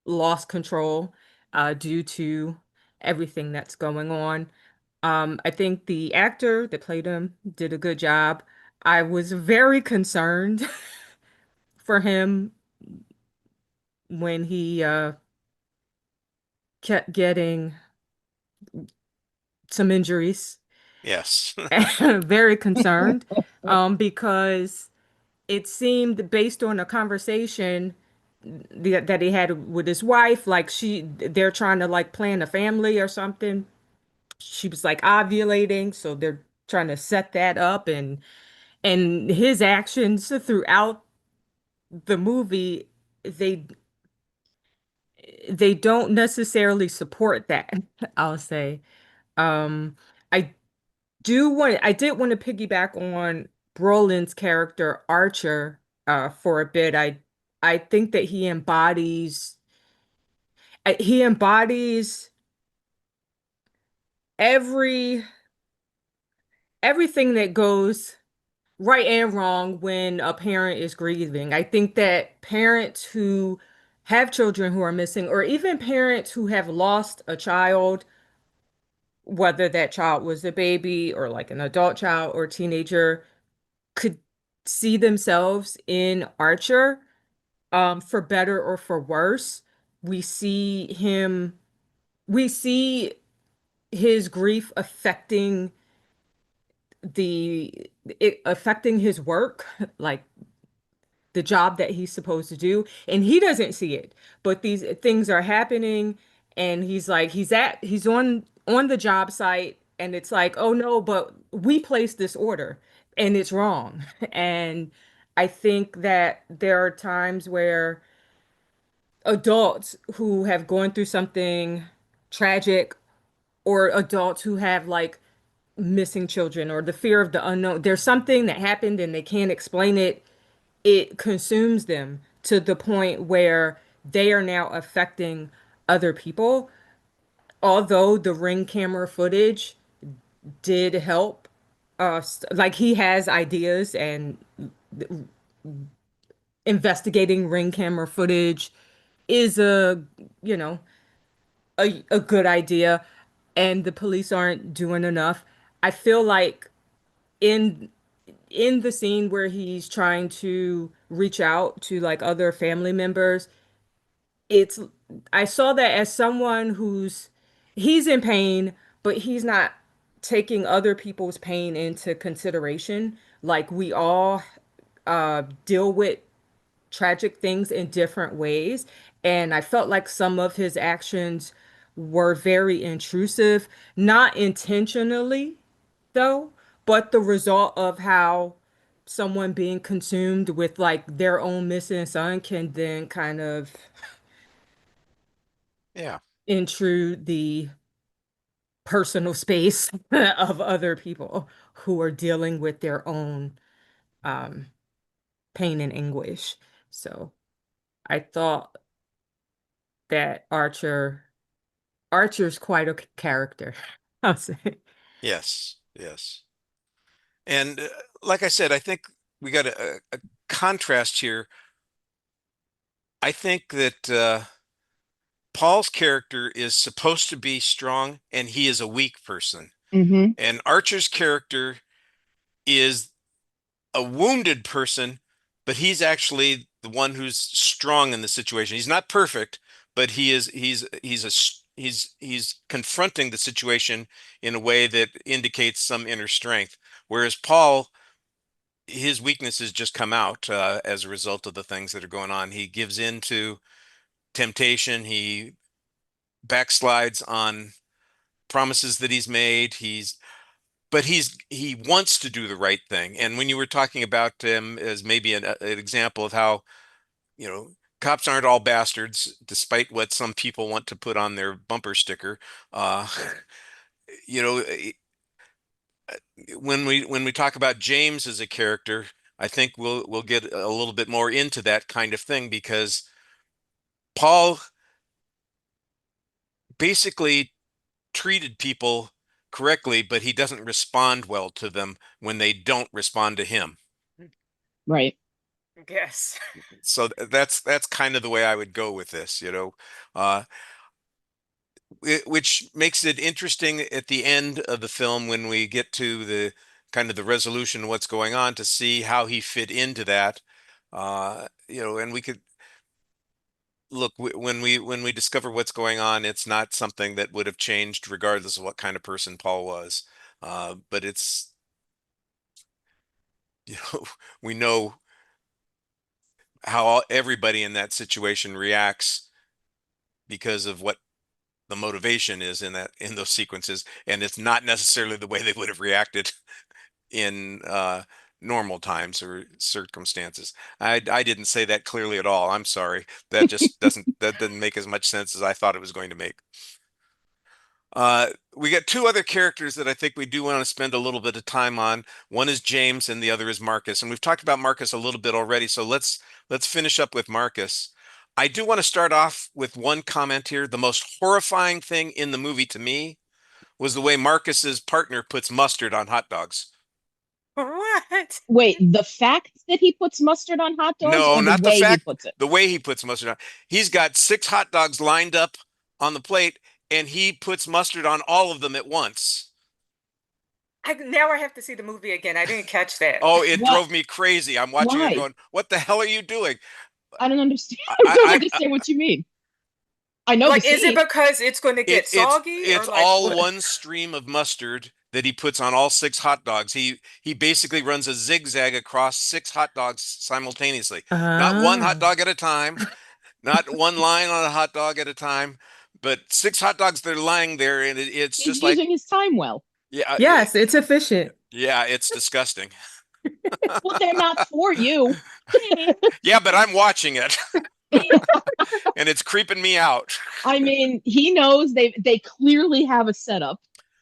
lost control due to everything that's going on. I think the actor that played him did a good job. I was very concerned for him when he kept getting some injuries. Yes. Very concerned because it seemed based on a conversation that he had with his wife, like they're trying to like plan a family or something. She was like ovulating, so they're trying to set that up, and his actions throughout the movie, they they don't necessarily support that, I'll say. Um, I I did want to piggyback on Brolin's character Archer for a bit. I think that he embodies every everything that goes right and wrong when a parent is grieving. I think that parents who have children who are missing, or even parents who have lost a child, whether that child was a baby or like an adult child or teenager, could see themselves in Archer, for better or for worse. We see him, we see his grief affecting his work, like the job that he's supposed to do, and he doesn't see it, but these things are happening, and he's on the job site, and it's like, oh no, but we placed this order and it's wrong. And I think that there are times where adults who have gone through something tragic, or adults who have like missing children or the fear of the unknown, there's something that happened and they can't explain it, it consumes them to the point where they are now affecting other people. Although the ring camera footage did help, like he has ideas, and investigating ring camera footage is you know, a good idea, and the police aren't doing enough. I feel like in in the scene where he's trying to reach out to like other family members, it's I saw that as someone he's in pain, but he's not taking other people's pain into consideration. Like we all deal with tragic things in different ways, and I felt like some of his actions were very intrusive, not intentionally though, but the result of how someone being consumed with like their own missing son can then kind of Yeah. intrude the personal space of other people who are dealing with their own um, pain and anguish. So I thought that Archer's quite a character. I'll say. Yes, yes. And like I said, I think we got a contrast here. I think that Paul's character is supposed to be strong and he is a weak person. Mm-hmm. And Archer's character is a wounded person, but he's actually the one who's strong in the situation. He's not perfect, but he's confronting the situation in a way that indicates some inner strength. Whereas Paul, his weaknesses just come out as a result of the things that are going on. He gives in to temptation. He backslides on promises that he's made. But he wants to do the right thing. And when you were talking about him as maybe an example of how, cops aren't all bastards, despite what some people want to put on their bumper sticker. Uh, you know, when we talk about James as a character, I think we'll get a little bit more into that kind of thing because Paul basically treated people correctly, but he doesn't respond well to them when they don't respond to him. Right. Yes. So that's kind of the way I would go with this, uh, which makes it interesting at the end of the film when we get to the kind of the resolution of what's going on to see how he fit into that. And we could look when we discover what's going on, it's not something that would have changed regardless of what kind of person Paul was. But it's, we know how everybody in that situation reacts because of what the motivation is in those sequences, and it's not necessarily the way they would have reacted in normal times or circumstances. I didn't say that clearly at all. I'm sorry. That doesn't make as much sense as I thought it was going to make. We got two other characters that I think we do want to spend a little bit of time on. One is James and the other is Marcus. And we've talked about Marcus a little bit already, so let's finish up with Marcus. I do want to start off with one comment here. The most horrifying thing in the movie to me was the way Marcus's partner puts mustard on hot dogs. What? Wait, the fact that he puts mustard on hot dogs No, or the not the way he fact, puts it? the way he puts mustard on. He's got 6 hot dogs lined up on the plate, and he puts mustard on all of them at once. Now I have to see the movie again. I didn't catch that. Oh, it What? drove me crazy. I'm watching it Why? going, what the hell are you doing? I don't understand. I, I don't I, understand what you mean. I know the Like, is it scene. because it's going to get it, it's soggy or it's like all what? one stream of mustard that he puts on all 6 hot dogs. He basically runs a zigzag across 6 hot dogs simultaneously. Not one hot Ah. dog at a time, not one line on a hot dog at a time, but 6 hot dogs that are lying there, and it's He's just like, using his time well. yeah, Yes, it's efficient. yeah, it's disgusting. Well, they're not for you. Yeah, but I'm watching it, and it's creeping me out. I mean, he knows they clearly have a setup.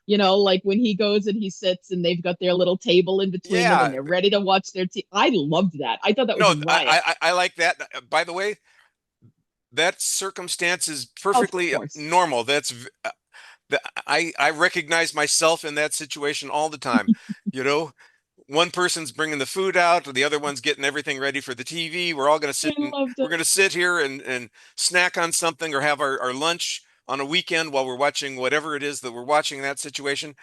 Like when he goes and he sits and they've got their little table in between them Yeah, and they're ready to watch their TV. I loved that. I thought that was no, a riot. I like that. By the way, that circumstance is Of perfectly course. normal. I recognize myself in that situation all the time. You know, one person's bringing the food out, the other one's getting everything ready for the TV. We're all going to I sit and loved we're it. going to sit here and snack on something or have our lunch on a weekend while we're watching whatever it is that we're watching in that situation.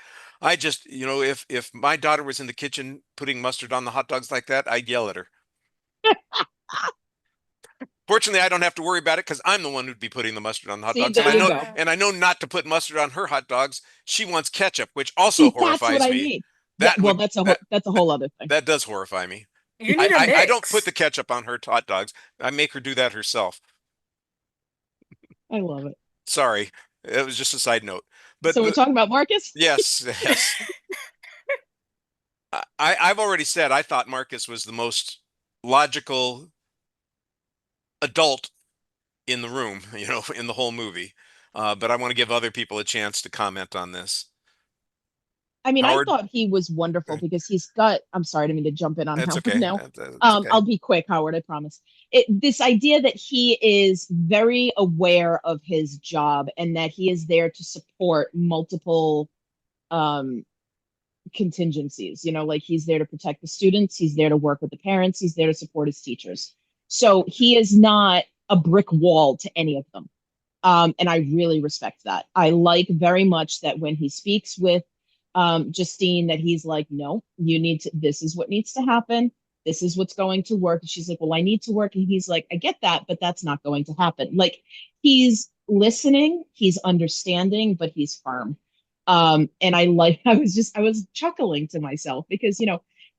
I just, if my daughter was in the kitchen putting mustard on the hot dogs like that, I'd yell at her. Fortunately, I don't have to worry about it because I'm the one who'd be putting the mustard on the hot See, dogs, there you go. and I know not to put mustard on her hot dogs. She wants ketchup, which also See, that's what horrifies I me. mean. Yeah, That well, would that that's a whole other thing. that does horrify me. You I, need a I don't put mix. the ketchup on her hot dogs. I make her do that herself. I love it. Sorry, it was just a side note. But So we're talking about Marcus? yes, yes. I've already said I thought Marcus was the most logical adult in the room, in the whole movie. But I want to give other people a chance to comment on this. I mean, I Howard, thought he was wonderful because he's got, I'm sorry, I didn't mean to jump in on that's Howard okay. now. That's okay. I'll be quick, Howard, I promise. This idea that he is very aware of his job and that he is there to support multiple um, contingencies. Like he's there to protect the students, he's there to work with the parents, he's there to support his teachers. So he is not a brick wall to any of them. And I really respect that. I like very much that when he speaks with Justine, that he's like, no, this is what needs to happen. This is what's going to work. And she's like, well, I need to work. And he's like, I get that, but that's not going to happen. Like he's listening, he's understanding, but he's firm. And I was chuckling to myself because,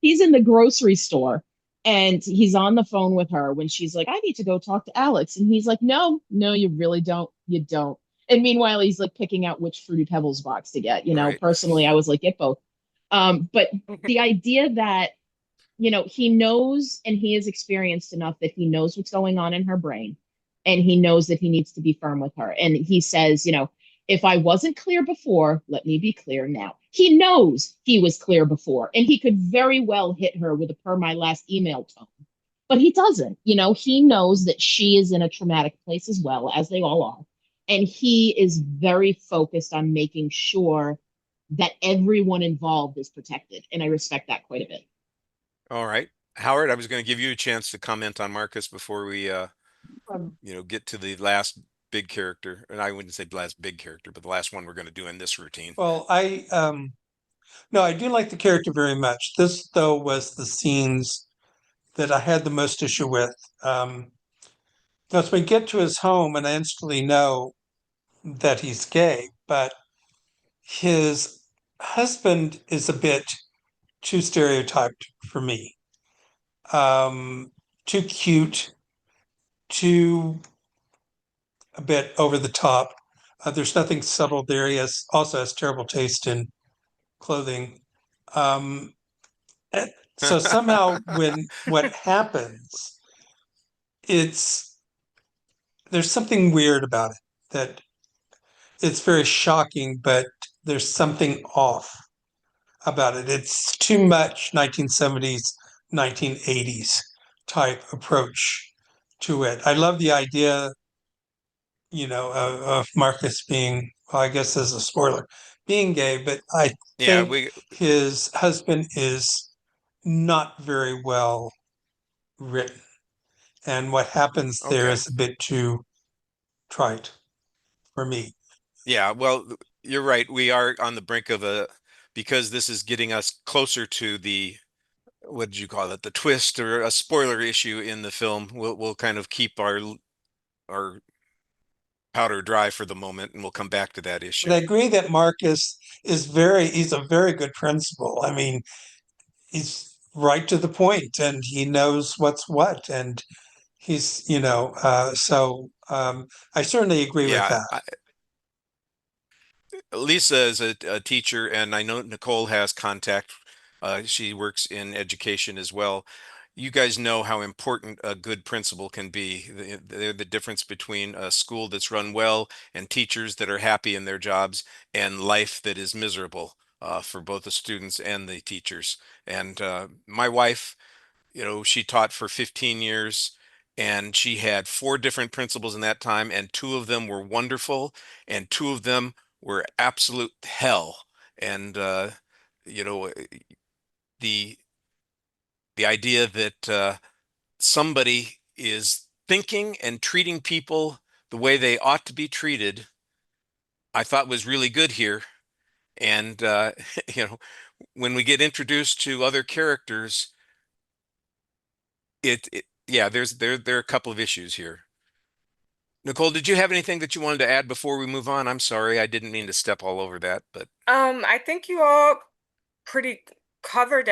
he's in the grocery store and he's on the phone with her when she's like, I need to go talk to Alex. And he's like, no, no, you really don't. You don't. And meanwhile, he's like picking out which Fruity Pebbles box to get. Right. Personally, I was like, get both. But the idea that, he knows and he is experienced enough that he knows what's going on in her brain and he knows that he needs to be firm with her. And he says, if I wasn't clear before, let me be clear now. He knows he was clear before, and he could very well hit her with a per my last email tone. But he doesn't. He knows that she is in a traumatic place as well, as they all are. And he is very focused on making sure that everyone involved is protected. And I respect that quite a bit. All right. Howard, I was going to give you a chance to comment on Marcus before we get to the last big character. And I wouldn't say the last big character, but the last one we're going to do in this routine. Well, no, I do like the character very much. This, though, was the scenes that I had the most issue with. Because we get to his home and I instantly know that he's gay, but his husband is a bit too stereotyped for me. Too cute, too a bit over the top. There's nothing subtle there. He also has terrible taste in clothing. Um, so somehow when what happens, there's something weird about it, that it's very shocking, but there's something off about it. It's too much 1970s, 1980s type approach to it. I love the idea, of Marcus being, well, I guess as a spoiler, being gay, but I Yeah, think his husband is not very well written. And what happens there okay. is a bit too trite for me. Yeah, well, you're right. We are on the brink of because this is getting us closer to what did you call it? The twist or a spoiler issue in the film. We'll kind of keep our powder dry for the moment, and we'll come back to that issue. But I agree that Marcus he's a very good principal. I mean, he's right to the point and he knows what's what. And he's, I certainly agree with Yeah, that. Lisa is a teacher, and I know Nicole has contact. She works in education as well. You guys know how important a good principal can be. They're the difference between a school that's run well and teachers that are happy in their jobs and life that is miserable for both the students and the teachers. And my wife, she taught for 15 years and she had four different principals in that time, and two of them were wonderful, and two of them were absolute hell. And you know, the the idea that somebody is thinking and treating people the way they ought to be treated, I thought was really good here. And you know, when we get introduced to other characters, yeah, there are a couple of issues here. Nicole, did you have anything that you wanted to add before we move on? I'm sorry, I didn't mean to step all over that, but I think you all pretty covered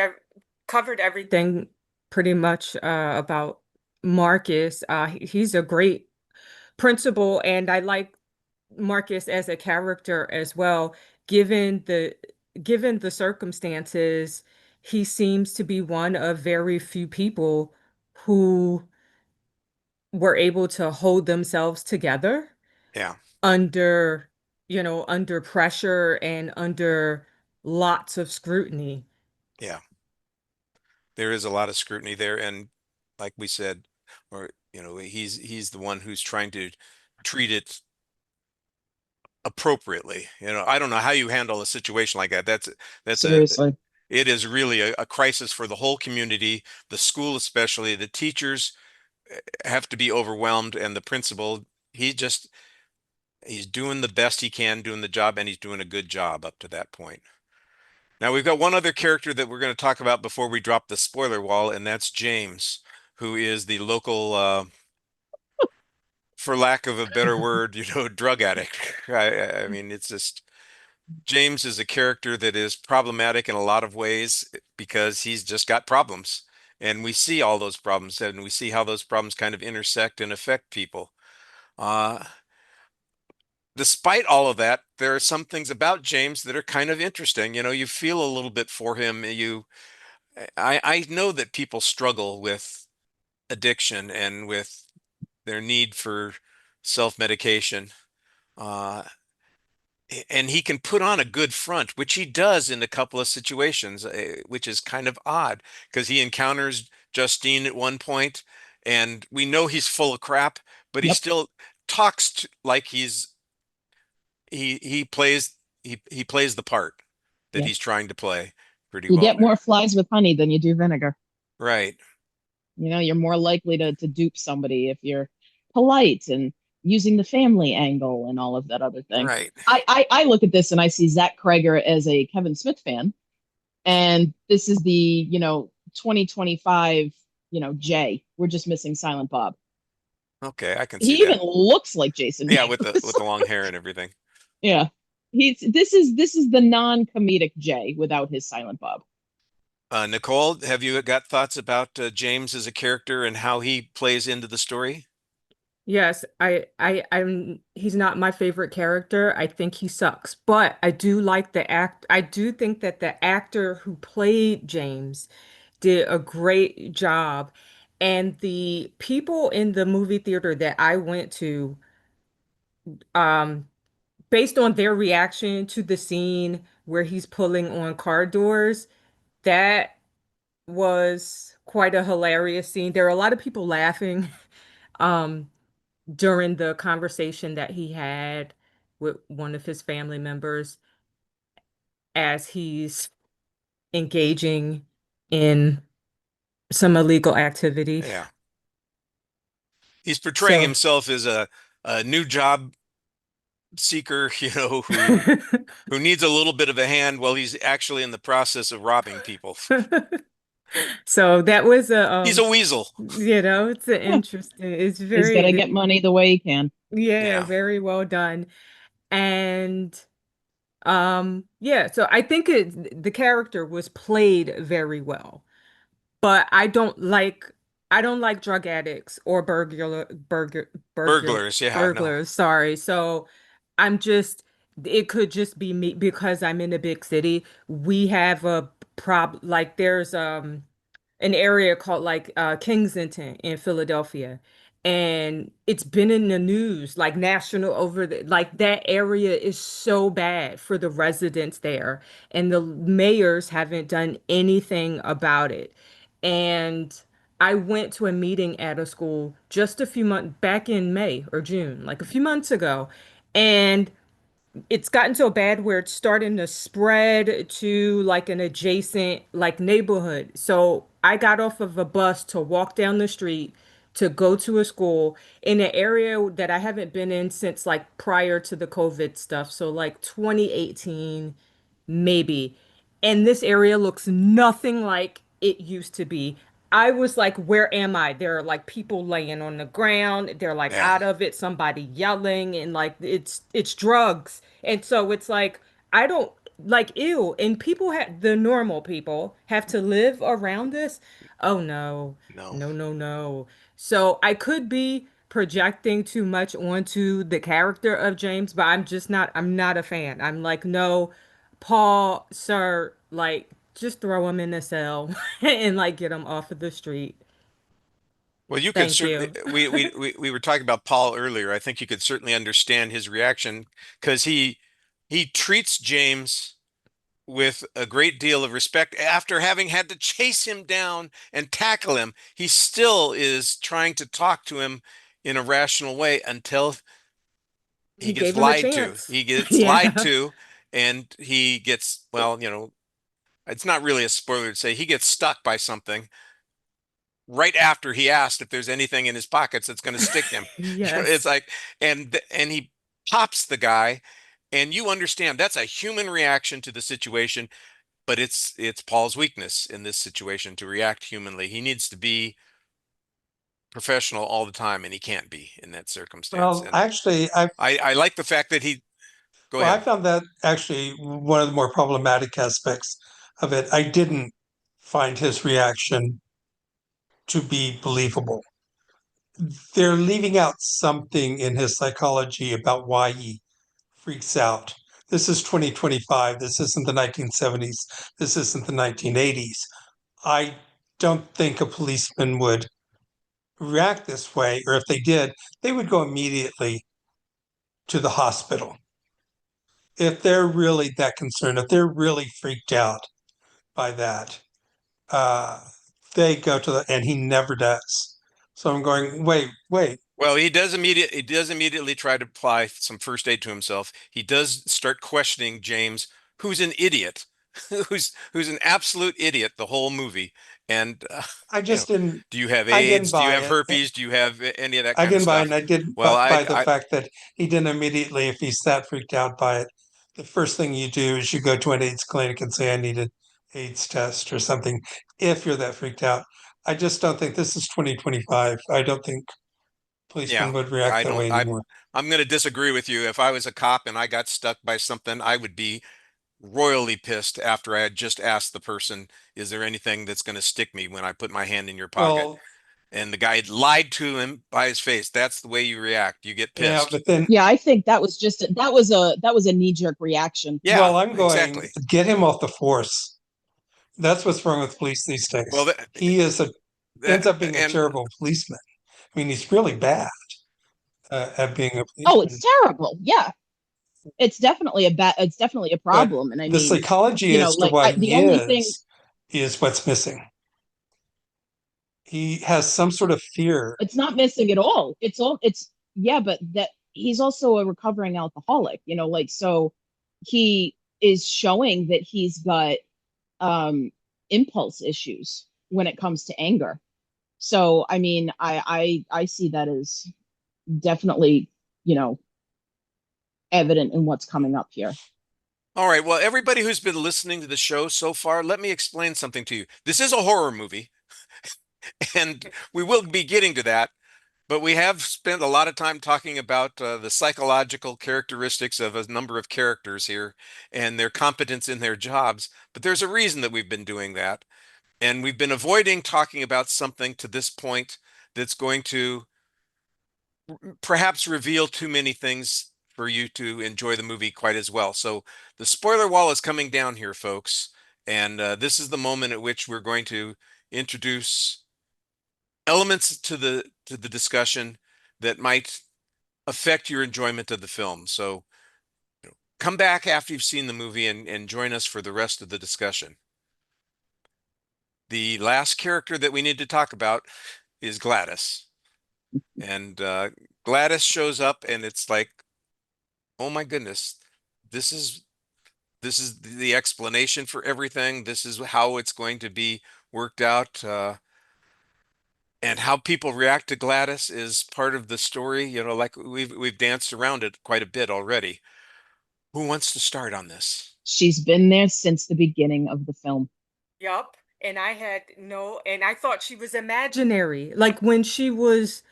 covered everything pretty much about Marcus. He's a great principal, and I like Marcus as a character as well. Given the circumstances, he seems to be one of very few people who were able to hold themselves together yeah, under, under pressure and under lots of scrutiny. Yeah, there is a lot of scrutiny there, and like we said, or he's the one who's trying to treat it appropriately. I don't know how you handle a situation like that. That's a Seriously. it is really a crisis for the whole community, the school especially. The teachers have to be overwhelmed, and the principal, he just he's doing the best he can, doing the job, and he's doing a good job up to that point. Now we've got one other character that we're going to talk about before we drop the spoiler wall, and that's James, who is the local, for lack of a better word, drug addict. I mean, it's just James is a character that is problematic in a lot of ways because he's just got problems. And we see all those problems and we see how those problems kind of intersect and affect people. Uh, Despite all of that, there are some things about James that are kind of interesting. You feel a little bit for him. I know that people struggle with addiction and with their need for self-medication. Uh, and he can put on a good front, which he does in a couple of situations, which is kind of odd because he encounters Justine at one point, and we know he's full of crap, but he Yep. still talks like he plays he plays the part that Yeah. he's trying to play pretty You well get more there. flies with honey than you do vinegar. Right, You're more likely to dupe somebody if you're polite and using the family angle and all of that other thing. right. I look at this and I see Zach Cregger as a Kevin Smith fan, and this is the, 2025, Jay. We're just missing Silent Bob. Okay, I can He see even that. looks like Jason Yeah, with the Mewes. long hair and everything. Yeah. This is the non-comedic Jay without his Silent Bob. Nicole, have you got thoughts about James as a character and how he plays into the story? Yes, I'm he's not my favorite character. I think he sucks. But I do like the act. I do think that the actor who played James did a great job. And the people in the movie theater that I went to, um, based on their reaction to the scene where he's pulling on car doors, that was quite a hilarious scene. There are a lot of people laughing. Um, during the conversation that he had with one of his family members as he's engaging in some illegal activity. Yeah. He's portraying So, himself as a new job seeker, who needs a little bit of a hand while he's actually in the process of robbing people. so that was a He's a weasel. it's an Yeah. interesting, it's He's got to very, get money the way he can. yeah, Yeah. very well done. And yeah, so I think the character was played very well. But I don't like drug addicts or Burglars. Yeah, no. burglars, sorry. So I'm just it could just be me because I'm in a big city. We have a like there's an area called like Kensington in Philadelphia. And it's been in the news, like national over the like that area is so bad for the residents there. And the mayors haven't done anything about it. And I went to a meeting at a school just a few months back in May or June, like a few months ago. And it's gotten so bad where it's starting to spread to like an adjacent like neighborhood. So I got off of a bus to walk down the street to go to a school in an area that I haven't been in since like prior to the COVID stuff. So like 2018, maybe. And this area looks nothing like it used to be. I was like, where am I? There are like people laying on the ground. They're like Yeah. out of it, somebody yelling, and like it's drugs. And so it's like I don't like ew. And people have the normal people have to live around this. Oh no. No. No, no, no. So I could be projecting too much onto the character of James, but I'm not a fan. I'm like, no, Paul, sir, like just throw him in a cell and like get him off of the street. Well, you could Thank certainly you. we were talking about Paul earlier. I think you could certainly understand his reaction because he treats James with a great deal of respect. After having had to chase him down and tackle him, he still is trying to talk to him in a rational way until he He gets gave him a lied to. chance. He gets lied Yeah. to, and he gets, well, it's not really a spoiler to say he gets stuck by something right after he asked if there's anything in his pockets that's going to stick him. It's Yes. like, and he pops the guy, and you understand that's a human reaction to the situation, but it's Paul's weakness in this situation to react humanly. He needs to be professional all the time, and he can't be in that circumstance. Well, And actually, I like the fact that he, go I ahead. found that actually one of the more problematic aspects of it. I didn't find his reaction to be believable. They're leaving out something in his psychology about why he freaks out. This is 2025. This isn't the 1970s. This isn't the 1980s. I don't think a policeman would react this way, or if they did, they would go immediately to the hospital. If they're really that concerned, if they're really freaked out by that, uh, they go to and he never does. So I'm going, wait. Well, he does immediately try to apply some first aid to himself. He does start questioning James, who's an idiot, who's an absolute idiot the whole movie. And I just didn't, do you have I didn't AIDS? Do you buy have it. herpes? Do you have any of that I kind of didn't buy it, stuff? and I didn't Well, buy the fact that he didn't immediately, if he's that freaked out by it, the first thing you do is you go to an AIDS clinic and say, I need an AIDS test or something, if you're that freaked out. I just don't think this is 2025. I don't think policemen yeah, would react I that don't. way I'm anymore. I'm going to disagree with you. If I was a cop and I got stuck by something, I would be royally pissed after I had just asked the person, "Is there anything that's going to stick me when I put my hand in your pocket?" Well, And the guy lied to him by his face. That's the way you react. You get yeah, pissed. but then, Yeah, I think that was just that was a knee-jerk reaction. Yeah, well, I'm going, exactly. get him off the force. That's what's wrong with police these Well, days. He is ends up being a and terrible policeman. I mean, he's really bad at being a Oh, policeman. it's terrible. Yeah. It's definitely a But problem. And I the mean, psychology as to like what the he only thing is what's missing. He has some sort of fear. it's not missing at all. It's yeah, but that he's also a recovering alcoholic, like so he is showing that he's got um impulse issues when it comes to anger. So I mean, I see that as definitely, you know, evident in what's coming up here. all right. Well, everybody who's been listening to the show so far, let me explain something to you. This is a horror movie, and we will be getting to that. But we have spent a lot of time talking about the psychological characteristics of a number of characters here and their competence in their jobs. But there's a reason that we've been doing that. And we've been avoiding talking about something to this point that's going to perhaps reveal too many things for you to enjoy the movie quite as well. So the spoiler wall is coming down here, folks. And this is the moment at which we're going to introduce elements to the discussion that might affect your enjoyment of the film. So come back after you've seen the movie and join us for the rest of the discussion. The last character that we need to talk about is Gladys. And Gladys shows up and it's like, oh my goodness, this is the explanation for everything. This is how it's going to be worked out. And how people react to Gladys is part of the story. Like we've danced around it quite a bit already. Who wants to start on this? She's been there since the beginning of the film. Yup. And I thought she was imaginary. Like when she was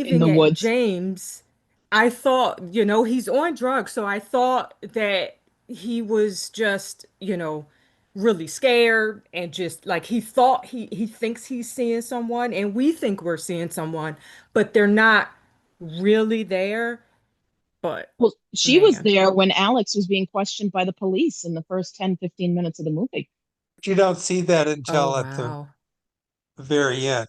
In the waving at woods. James, I thought, he's on drugs. So I thought that he was just, really scared and just like he thought he thinks he's seeing someone and we think we're seeing someone, but they're not really there. But Well, she was man, there when Alex was being questioned by the police in the first 10-15 minutes of the movie. You don't see that oh until at the wow. very end.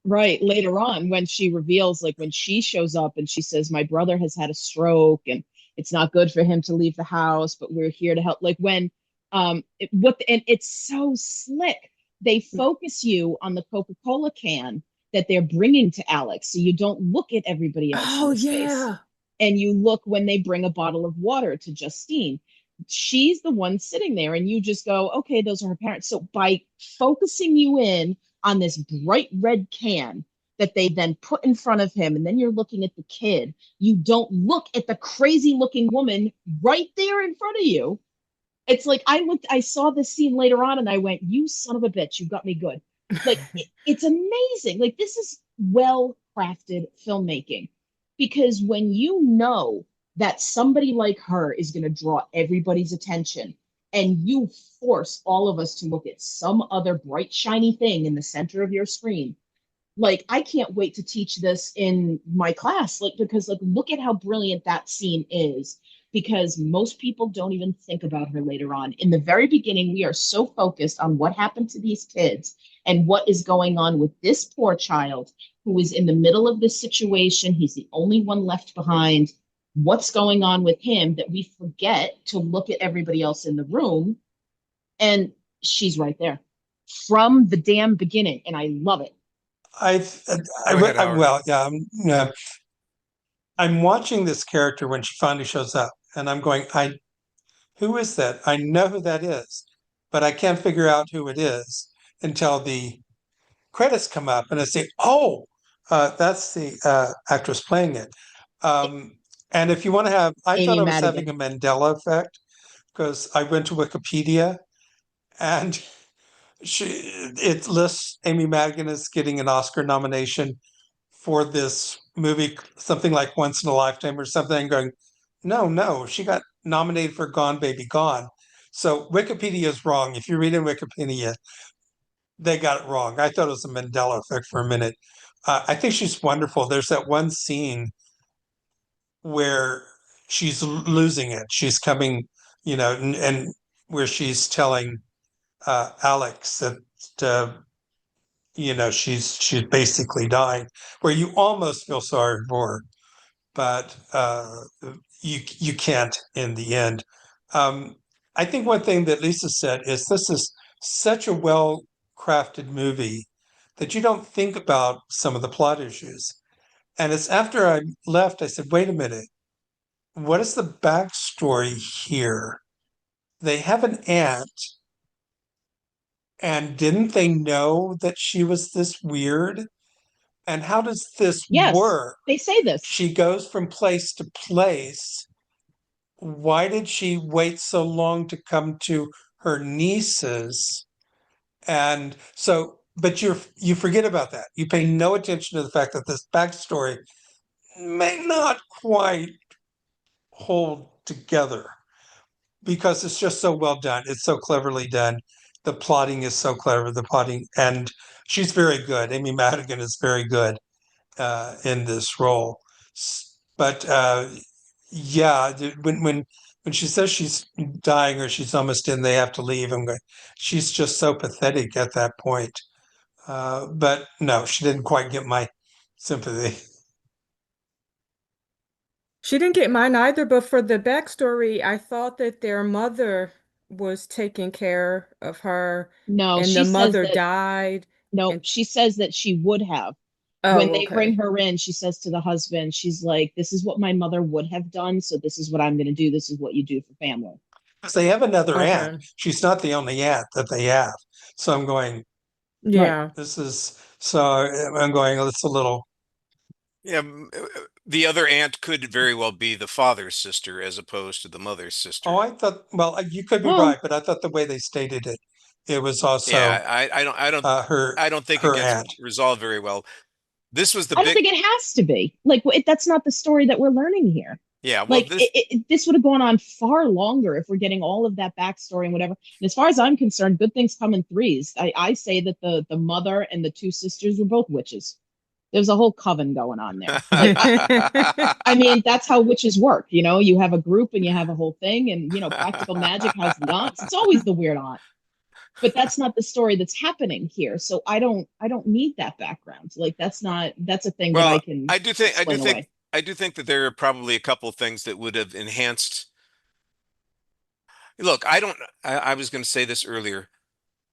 Right. Later on, when she reveals, like when she shows up and she says, my brother has had a stroke and it's not good for him to leave the house, but we're here to help. Like when And it's so slick. They focus you on the Coca-Cola can that they're bringing to Alex, so you don't look at everybody else in Oh the space. yeah. And you look when they bring a bottle of water to Justine. She's the one sitting there, and you just go, okay, those are her parents. So by focusing you in on this bright red can that they then put in front of him, and then you're looking at the kid, you don't look at the crazy looking woman right there in front of you. It's like I saw this scene later on and I went, you son of a bitch, you got me good. Like it's amazing. Like this is well crafted filmmaking because when you know that somebody like her is going to draw everybody's attention and you force all of us to look at some other bright, shiny thing in the center of your screen, like I can't wait to teach this in my class, like because like look at how brilliant that scene is, because most people don't even think about her later on. In the very beginning, we are so focused on what happened to these kids and what is going on with this poor child who is in the middle of this situation. He's the only one left behind. What's going on with him, that we forget to look at everybody else in the room, and she's right there from the damn beginning, and I love it. Go ahead, Howard. Well, yeah, I'm watching this character when she finally shows up, and I'm going, who is that? I know who that is, but I can't figure out who it is until the credits come up, and I say, oh, that's the actress playing it. And if you want to have, I thought Amy I was having a Madigan. Mandela effect because I went to Wikipedia and it lists Amy Madigan as getting an Oscar nomination for this movie, something like Once in a Lifetime or something. Going, no, she got nominated for Gone Baby Gone. So Wikipedia is wrong. If you read in Wikipedia, they got it wrong. I thought it was a Mandela effect for a minute. I think she's wonderful. There's that one scene where she's losing it. She's coming, and where she's telling Alex that she's basically dying, where you almost feel sorry for her, but you can't in the end. Um, I think one thing that Lisa said is this is such a well crafted movie that you don't think about some of the plot issues. And it's after I left, I said, wait a minute, what is the backstory here? They have an aunt, and didn't they know that she was this weird? And how does this Yes, work? they say this. She goes from place to place. Why did she wait so long to come to her nieces? And so, but you forget about that. You pay no attention to the fact that this backstory may not quite hold together because it's just so well done. It's so cleverly done. The plotting is so clever. The plotting, and she's very good. Amy Madigan is very good in this role. But yeah, when she says she's dying or she's almost in, they have to leave. I'm going. She's just so pathetic at that point. But no, she didn't quite get my sympathy. She didn't get mine either, but for the backstory, I thought that their mother was taking care of her No, and she the says mother that died. no, And she says that she would have. When oh, they bring okay. her in, she says to the husband, she's like, this is what my mother would have done, so this is what I'm going to do. This is what you do for family. Because they have another aunt. Okay. She's not the only aunt that they have. So I'm going, Right. Yeah. this is so I'm going, oh, it's a little. Yeah, the other aunt could very well be the father's sister as opposed to the mother's Oh, sister. I thought, well, you could be Well, right, but I thought the way they stated it, it was also Yeah, her I don't think it her gets aunt. resolved very well. This was the I don't big, think it has to be. Like, that's not the story that we're learning here. yeah, well, Like, this, this would have gone on far longer if we're getting all of that backstory and whatever. And as far as I'm concerned, good things come in threes. I say that the mother and the two sisters were both witches. There's a whole coven going on there. Like, I mean, that's how witches work. You know, you have a group and you have a whole thing, and practical magic has the aunts. It's always the weird aunt, but that's not the story that's happening here. So I don't need that background. Like, that's a thing that I well, can I do think, explain away. I do think that there are probably a couple of things that would have enhanced Look, I was going to say this earlier.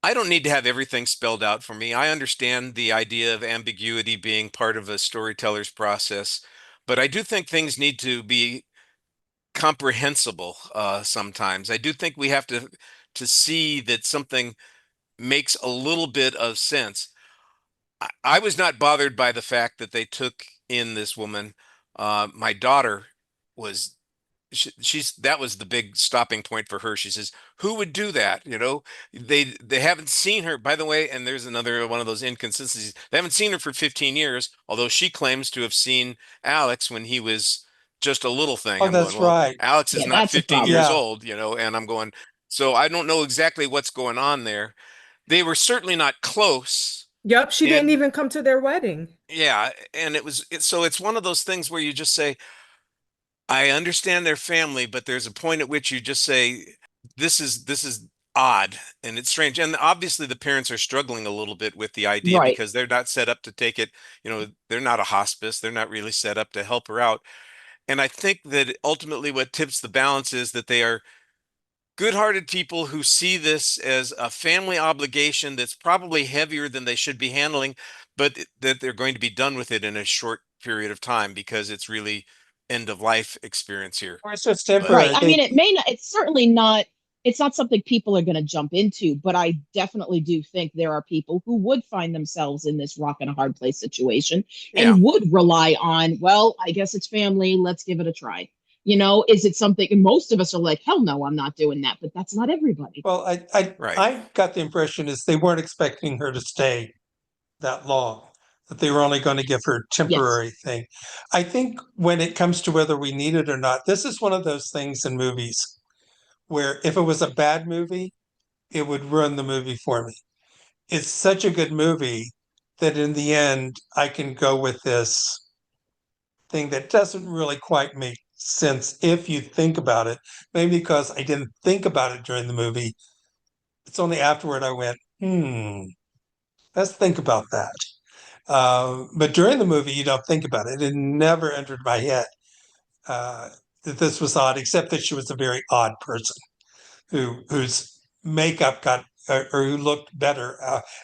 I don't need to have everything spelled out for me. I understand the idea of ambiguity being part of a storyteller's process, but I do think things need to be comprehensible sometimes. I do think we have to see that something makes a little bit of sense. I was not bothered by the fact that they took in this woman. My daughter was she's that was the big stopping point for her. She says, "Who would do that?" They haven't seen her, by the way, and there's another one of those inconsistencies. They haven't seen her for 15 years, although she claims to have seen Alex when he was just a little thing. Oh, I'm going, that's well, right. Alex is Yeah, not that's a 15 problem. years Yeah. old, and I'm going, so I don't know exactly what's going on there. They were certainly not close. Yep, she didn't And even come to their wedding. yeah, and so it's one of those things where you just say, I understand their family, but there's a point at which you just say, this is odd and it's strange. And obviously the parents are struggling a little bit with the idea Right. because they're not set up to take it, they're not a hospice, they're not really set up to help her out. And I think that ultimately what tips the balance is that they are good-hearted people who see this as a family obligation that's probably heavier than they should be handling, but that they're going to be done with it in a short period of time because it's really end of life experience here. Or it's just But Right. temporary. I mean, it may not, it's certainly not, it's not something people are going to jump into, but I definitely do think there are people who would find themselves in this rock and a hard place situation yeah, and would rely on, well, I guess it's family, let's give it a try. Is it something, and most of us are like, hell no, I'm not doing that, but that's not everybody. Well, right. I got the impression is they weren't expecting her to stay that long, that they were only going to give her a Yes. temporary thing. I think when it comes to whether we need it or not, this is one of those things in movies where if it was a bad movie, it would ruin the movie for me. It's such a good movie that in the end, I can go with this thing that doesn't really quite make sense if you think about it. Maybe because I didn't think about it during the movie. It's only afterward I went, let's think about that. But during the movie, you don't think about it. It never entered my head uh, that this was odd, except that she was a very odd person whose makeup got or who looked better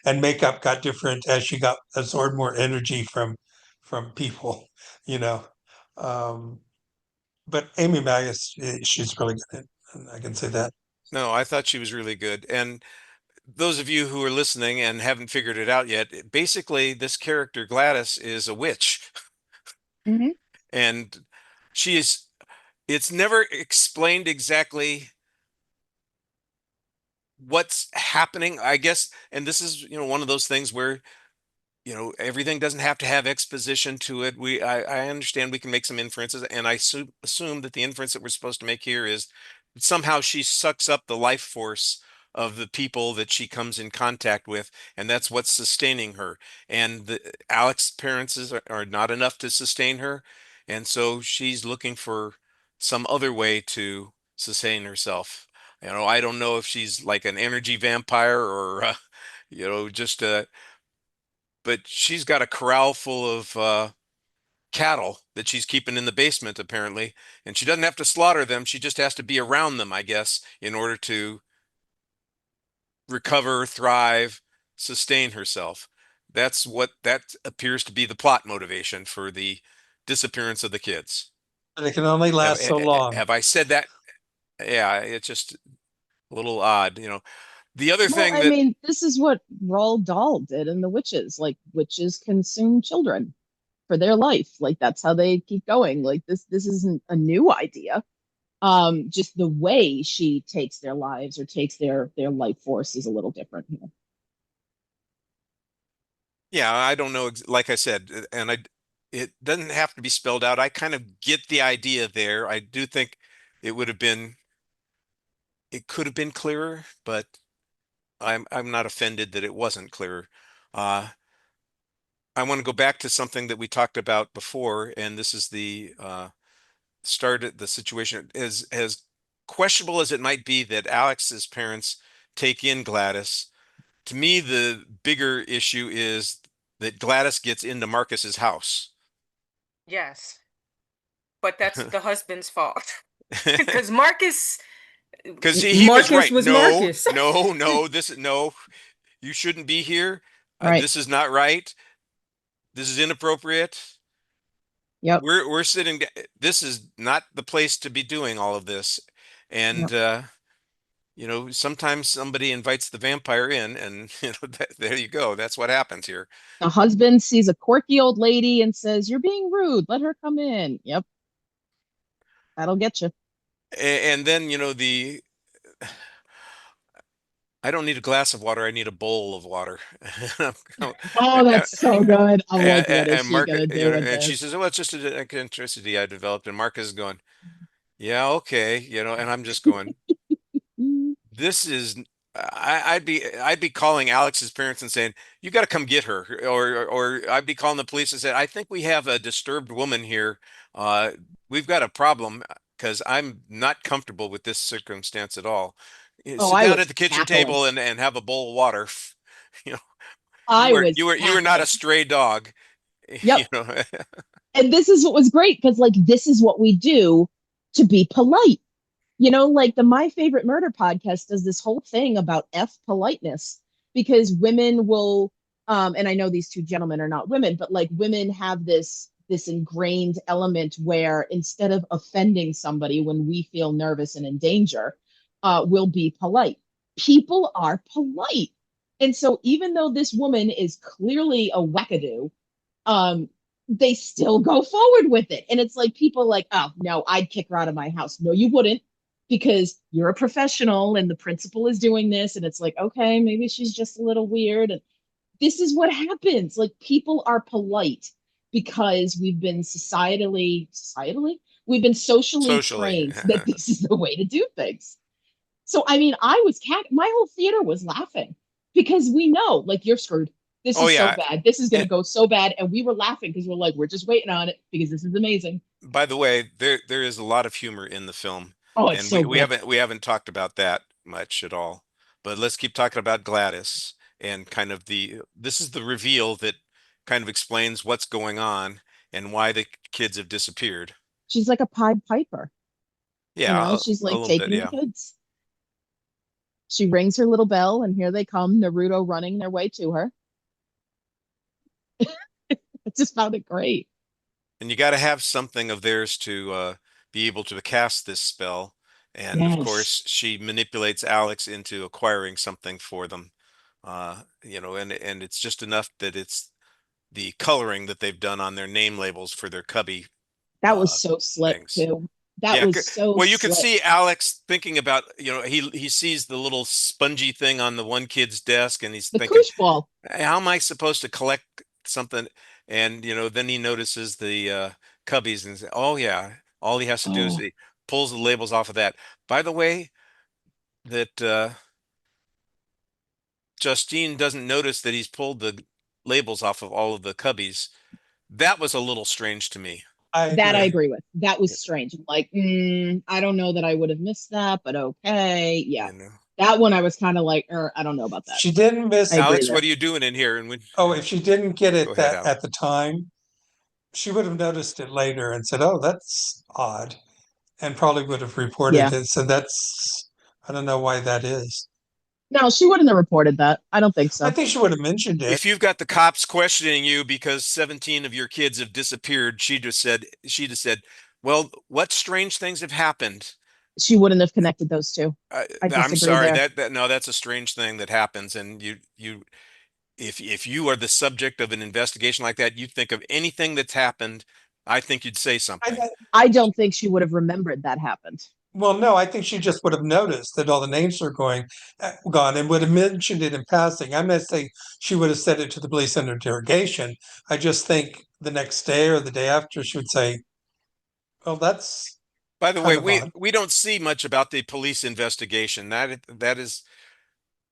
and makeup got different as she got absorbed more energy from people, you know. Um, but Amy Magus, she's really good. I can say that. No, I thought she was really good. And those of you who are listening and haven't figured it out yet, basically this character Gladys is a witch. Hmm. And she is, it's never explained exactly what's happening, I guess. And this is, one of those things where everything doesn't have to have exposition to it. I understand we can make some inferences, and I assume that the inference that we're supposed to make here is somehow she sucks up the life force of the people that she comes in contact with, and that's what's sustaining her. And Alex's parents are not enough to sustain her, and so she's looking for some other way to sustain herself. I don't know if she's like an energy vampire or just but she's got a corral full of cattle that she's keeping in the basement, apparently. And she doesn't have to slaughter them. She just has to be around them, I guess, in order to recover, thrive, sustain herself. That appears to be the plot motivation for the disappearance of the kids. But it can only Have, last so long. have I said that? Yeah, it's just a little odd. The other Well, thing I that, mean, this is what Roald Dahl did in The Witches. Like, witches consume children for their life. Like, that's how they keep going. Like, this isn't a new idea. Just the way she takes their lives or takes their life force is a little different here. yeah, I don't know, like I said, and it doesn't have to be spelled out. I kind of get the idea there. I do think it would have been, it could have been clearer, but I'm not offended that it wasn't clearer. Uh, I want to go back to something that we talked about before, and this is the the situation as questionable as it might be that Alex's parents take in Gladys. To me, the bigger issue is that Gladys gets into Marcus's house. Yes, but that's the husband's fault because Marcus Because he was Marcus right. was No, Marcus. no, no. No. You shouldn't be here. Right. This is not right. This is inappropriate. Yep. We're sitting. This is not the place to be doing all of this. And Yep. sometimes somebody invites the vampire in, and there you go. That's what happens here. A husband sees a quirky old lady and says, "You're being rude. Let her come in." Yep. That'll get you. And then the I don't need a glass of water. I need a bowl of water. Oh, that's so good. I'm like, what is And she Mark, gonna do with and she this? says, "Oh, it's just an eccentricity I developed." And Mark is going, "Yeah, okay," and I'm just going, "This is." I'd be calling Alex's parents and saying, "You got to come get her," or I'd be calling the police and saying, "I think we have a disturbed woman here. Uh, we've got a problem because I'm not comfortable with this circumstance at all. Oh, Sit I down at was the kitchen cackling. table and have a bowl of water." You know, you I were was you were you were not a cackling. stray dog. Yep. You know. And this is what was great because, like, this is what we do to be polite. Like the My Favorite Murder podcast does this whole thing about politeness because women will, and I know these two gentlemen are not women, but like women have this ingrained element where instead of offending somebody when we feel nervous and in danger, we'll be polite. People are polite. And so even though this woman is clearly a wackadoo, um, they still go forward with it. And it's like people like, oh no, I'd kick her out of my house. No, you wouldn't, because you're a professional and the principal is doing this. And it's like, okay, maybe she's just a little weird. And this is what happens. Like people are polite because we've been we've been socially Socially. trained that this is the way to do things. So I mean, my whole theater was laughing because we know, like, you're screwed. This Oh is so yeah. bad. This is going And to go so bad, and we were laughing because we're like, we're just waiting on it because this is amazing. by the way, there is a lot of humor in the film, Oh, it's and so we good. haven't talked about that much at all. But let's keep talking about Gladys and kind of this is the reveal that kind of explains what's going on and why the kids have disappeared. She's like a Pied Piper. Yeah, She's a like little bit, taking the yeah. kids. She rings her little bell, and here they come, Naruto running their way to her. I just found it great. And you got to have something of theirs to be able to cast this spell. And of Yes, course, she manipulates Alex into acquiring something for them. And it's just enough that it's the coloring that they've done on their name labels for their cubby that was uh, so slick things. too. That Yeah, was so well, you could slick. see Alex thinking about, he sees the little spongy thing on the one kid's desk, and he's The thinking, koosh ball. how am I supposed to collect something? And then he notices the cubbies and says, oh yeah, all he has to do is Oh, he pulls the labels off of that. By the way, that Justine doesn't notice that he's pulled the labels off of all of the cubbies. That was a little strange to me. I that I agree. agree with. That was strange. I'm like, I don't know that I would have missed that, but okay. Yeah. You know, That one I was kind of like, I don't know about that. She didn't I miss. agree Alex, what there. are you doing in here? And Oh, if she didn't get go it ahead, that Alex. at the time, she would have noticed it later and said, "Oh, that's odd," and probably would have reported Yeah. it. So that's, I don't know why that is. No, she wouldn't have reported that. I don't think I so. think she would have mentioned it. If you've got the cops questioning you because 17 of your kids have disappeared, she just said, well, what strange things have happened? She wouldn't have connected those two. I I'm disagree sorry, there. that no, that's a strange thing that happens. And if you are the subject of an investigation like that, you think of anything that's happened, I think you'd say something. I, I don't think she would have remembered that happened. well, no, I think she just would have noticed that all the names are gone and would have mentioned it in passing. I'm not saying she would have said it to the police under interrogation. I just think the next day or the day after she would say, "Well, that's By the way, kind of we odd." we don't see much about the police investigation. That is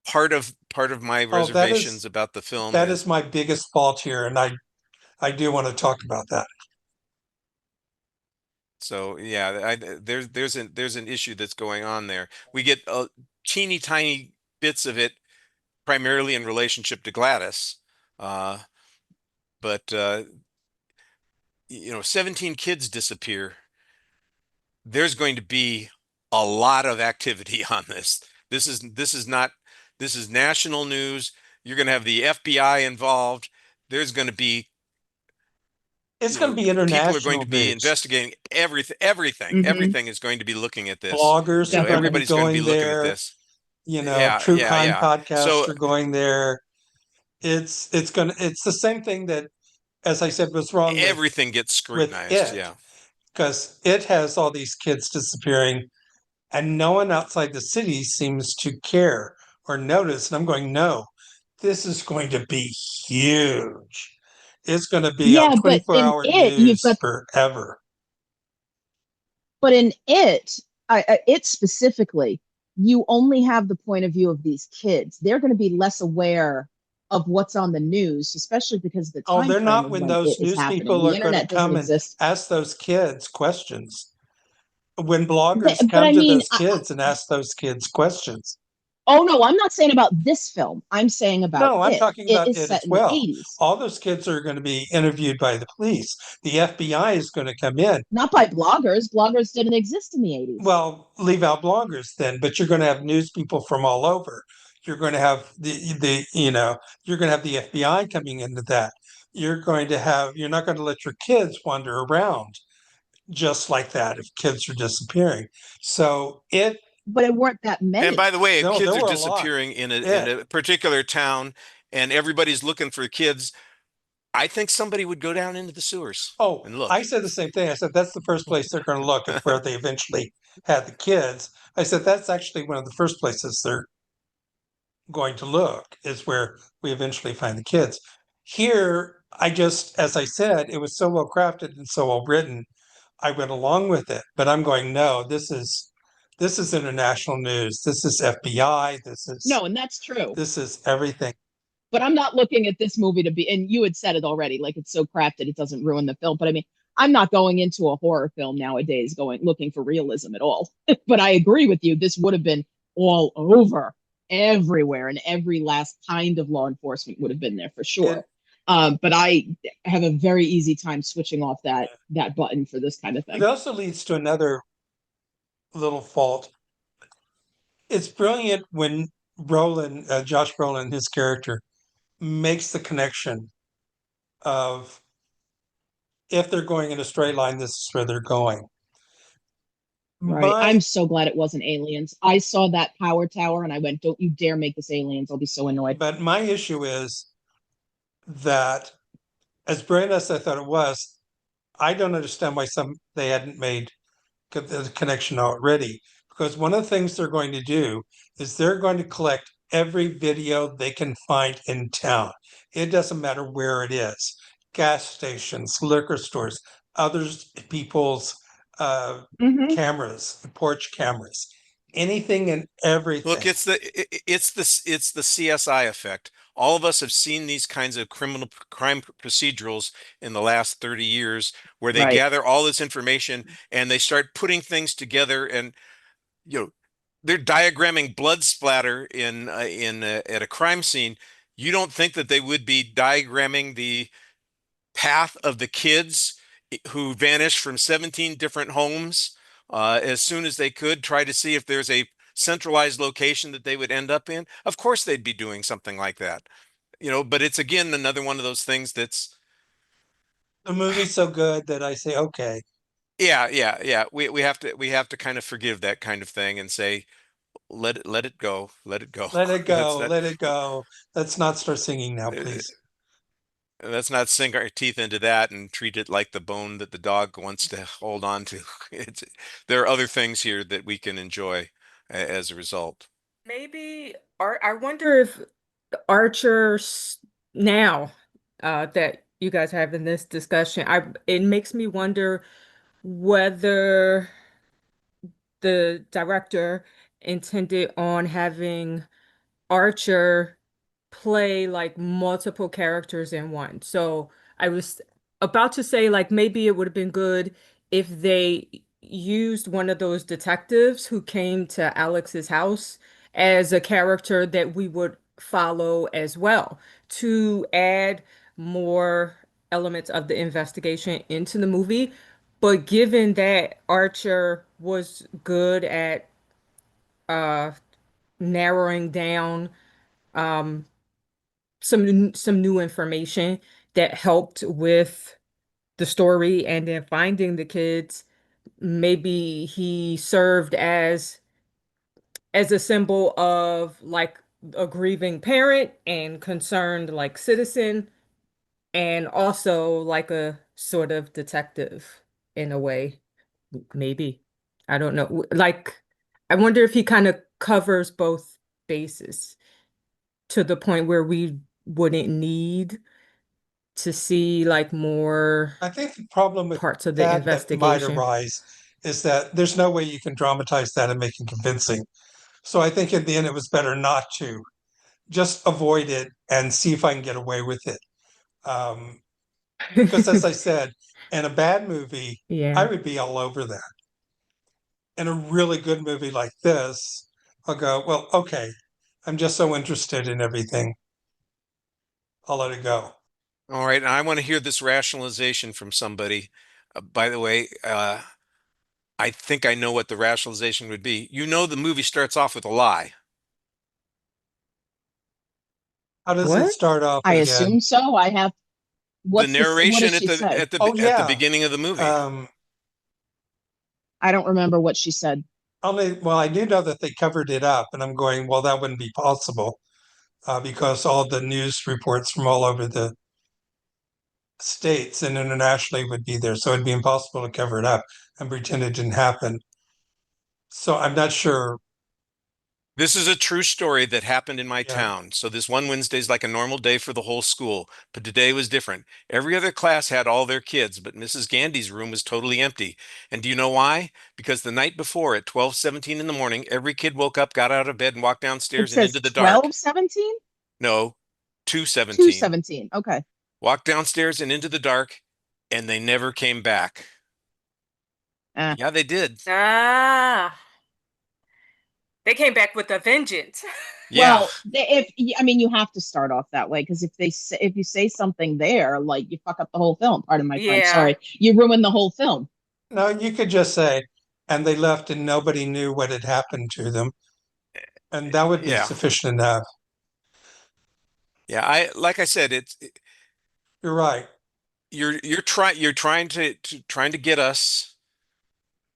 part of my Oh, reservations about the film that is is my biggest fault here, and I do want to talk about that. so yeah, there's an issue that's going on there. We get teeny tiny bits of it primarily in relationship to Gladys. Uh, but 17 kids disappear. There's going to be a lot of activity on this. This is not this is national news. You're going to have the FBI involved. There's going to be, It's going to be people are going international to be news. investigating everything. Everything. Hmm. Everything is going to be looking at this. Bloggers are going to be Everybody's going to be going looking at there. this. You know, Yeah, true yeah, crime yeah. podcasts So are going there. It's the same thing that, as I said, was wrong everything gets with scrutinized. it, Yeah. because it has all these kids disappearing, and no one outside the city seems to care or notice. And I'm going, no, this is going to be huge. It's going to be on Yeah, but 24-hour news forever. in it specifically, you only have the point of view of these kids. They're going to be less aware of what's on the news, especially because of the Oh, time they're frame not of when when it those is news happening. people The are going to internet doesn't come and exist. ask those kids questions. When bloggers But come I to mean, those kids and ask those kids questions. oh no, I'm not saying about this film. I'm saying about No, I'm it. talking It about is it as set in the well. 80s, All those kids are going to be interviewed by the police. The FBI is going to come in. not by bloggers. Bloggers didn't exist in the 80s. Well, leave out bloggers then, but you're going to have news people from all over. You're going to have you're going to have the FBI coming into that. You're not going to let your kids wander around just like that if kids are disappearing. So But it weren't that And many. by the way, if no, there kids are were a lot. disappearing in It, a particular town and everybody's looking for kids, I think somebody would go down into the sewers oh, and I look. said the same thing. I said that's the first place they're going to look if where they eventually had the kids. I said that's actually one of the first places they're going to look is where we eventually find the kids. Here, as I said, it was so well crafted and so well written. I went along with it, but I'm going, no, this is international news. This is FBI. No, and that's true. This is everything. But I'm not looking at this movie to be, and you had said it already, like it's so crafted it doesn't ruin the film. But I mean, I'm not going into a horror film nowadays going looking for realism at all. But I agree with you. This would have been all over everywhere, and every last kind of law enforcement would have been there for sure. It But I have a very easy time switching off that button for this kind of it thing. also leads to another little fault. It's brilliant when Josh Brolin, his character, makes the connection of if they're going in a straight line, this is where they're going. Right. My I'm so glad it wasn't aliens. I saw that power tower and I went, don't you dare make this aliens. I'll be so annoyed. but my issue is that as brilliant as I thought it was, I don't understand why they hadn't made the connection already. Because one of the things they're going to do is they're going to collect every video they can find in town. It doesn't matter where it is, gas stations, liquor stores, other people's uh, Hmm. cameras, porch cameras, anything and Look, everything. it's the CSI effect. All of us have seen these kinds of criminal crime procedurals in the last 30 years where they Right. gather all this information and they start putting things together and you know they're diagramming blood splatter in at a crime scene. You don't think that they would be diagramming the path of the kids who vanished from 17 different homes as soon as they could, try to see if there's a centralized location that they would end up in. Of course, they'd be doing something like that, but it's again another one of those things that's, The movie's so good that I say, okay, yeah, yeah, yeah. We have to kind of forgive that kind of thing and say, let it go, let it go. let it That's go, not let it go. Let's not start singing now, uh, please. let's not sink our teeth into that and treat it like the bone that the dog wants to hold on to. It's, there are other things here that we can enjoy as a result. Maybe I wonder if Archer's now that you guys are having this discussion, it makes me wonder whether the director intended on having Archer play like multiple characters in one. So I was about to say like maybe it would have been good if they used one of those detectives who came to Alex's house as a character that we would follow as well to add more elements of the investigation into the movie. But given that Archer was good at uh narrowing down um some new information that helped with the story and then finding the kids, maybe he served as a symbol of like a grieving parent and concerned like citizen and also like a sort of detective in a way. Maybe. I don't know. Like, I wonder if he kind of covers both bases to the point where we wouldn't need to see like more I think the problem with parts of the that might investigation. arise is that there's no way you can dramatize that and make it convincing. So I think in the end, it was better not to just avoid it and see if I can get away with it. Um, because as I said, in a bad movie, I Yeah. would be all over that. In a really good movie like this, I'll go, well, okay, I'm just so interested in everything. I'll let it go. All right, and I want to hear this rationalization from somebody. By the way, I think I know what the rationalization would be. You know, the movie starts off with a lie. How does it What? start off I again? assume so. I have The what narration does at she the say? at the Oh, at the yeah. beginning of the movie. Um, I don't remember what she said. well, I do know that they covered it up, and I'm going, well, that wouldn't be possible because all the news reports from all over the states and internationally would be there. So it'd be impossible to cover it up and pretend it didn't happen. So I'm not sure. This is a true story that happened in my Yeah. town. So this one Wednesday is like a normal day for the whole school, but today was different. Every other class had all their kids, but Mrs. Gandy's room was totally empty. And do you know why? Because the night before at 12:17 in the morning, every kid woke up, got out of bed, and walked It downstairs and says into the dark. 12:17? No, 2:17. 2:17. Okay. Walked downstairs and into the dark, and they never came back. Eh. Yeah, they did. Ah, they came back with a vengeance. Yeah, Well, if I mean, you have to start off that way because if you say something there, like you fuck up the whole film. Pardon my French. Yeah. Sorry, you ruin the whole film. No, you could just say, and they left and nobody knew what had happened to them. And that would be yeah, sufficient enough. yeah. I like I said, You're right. you're trying trying to get us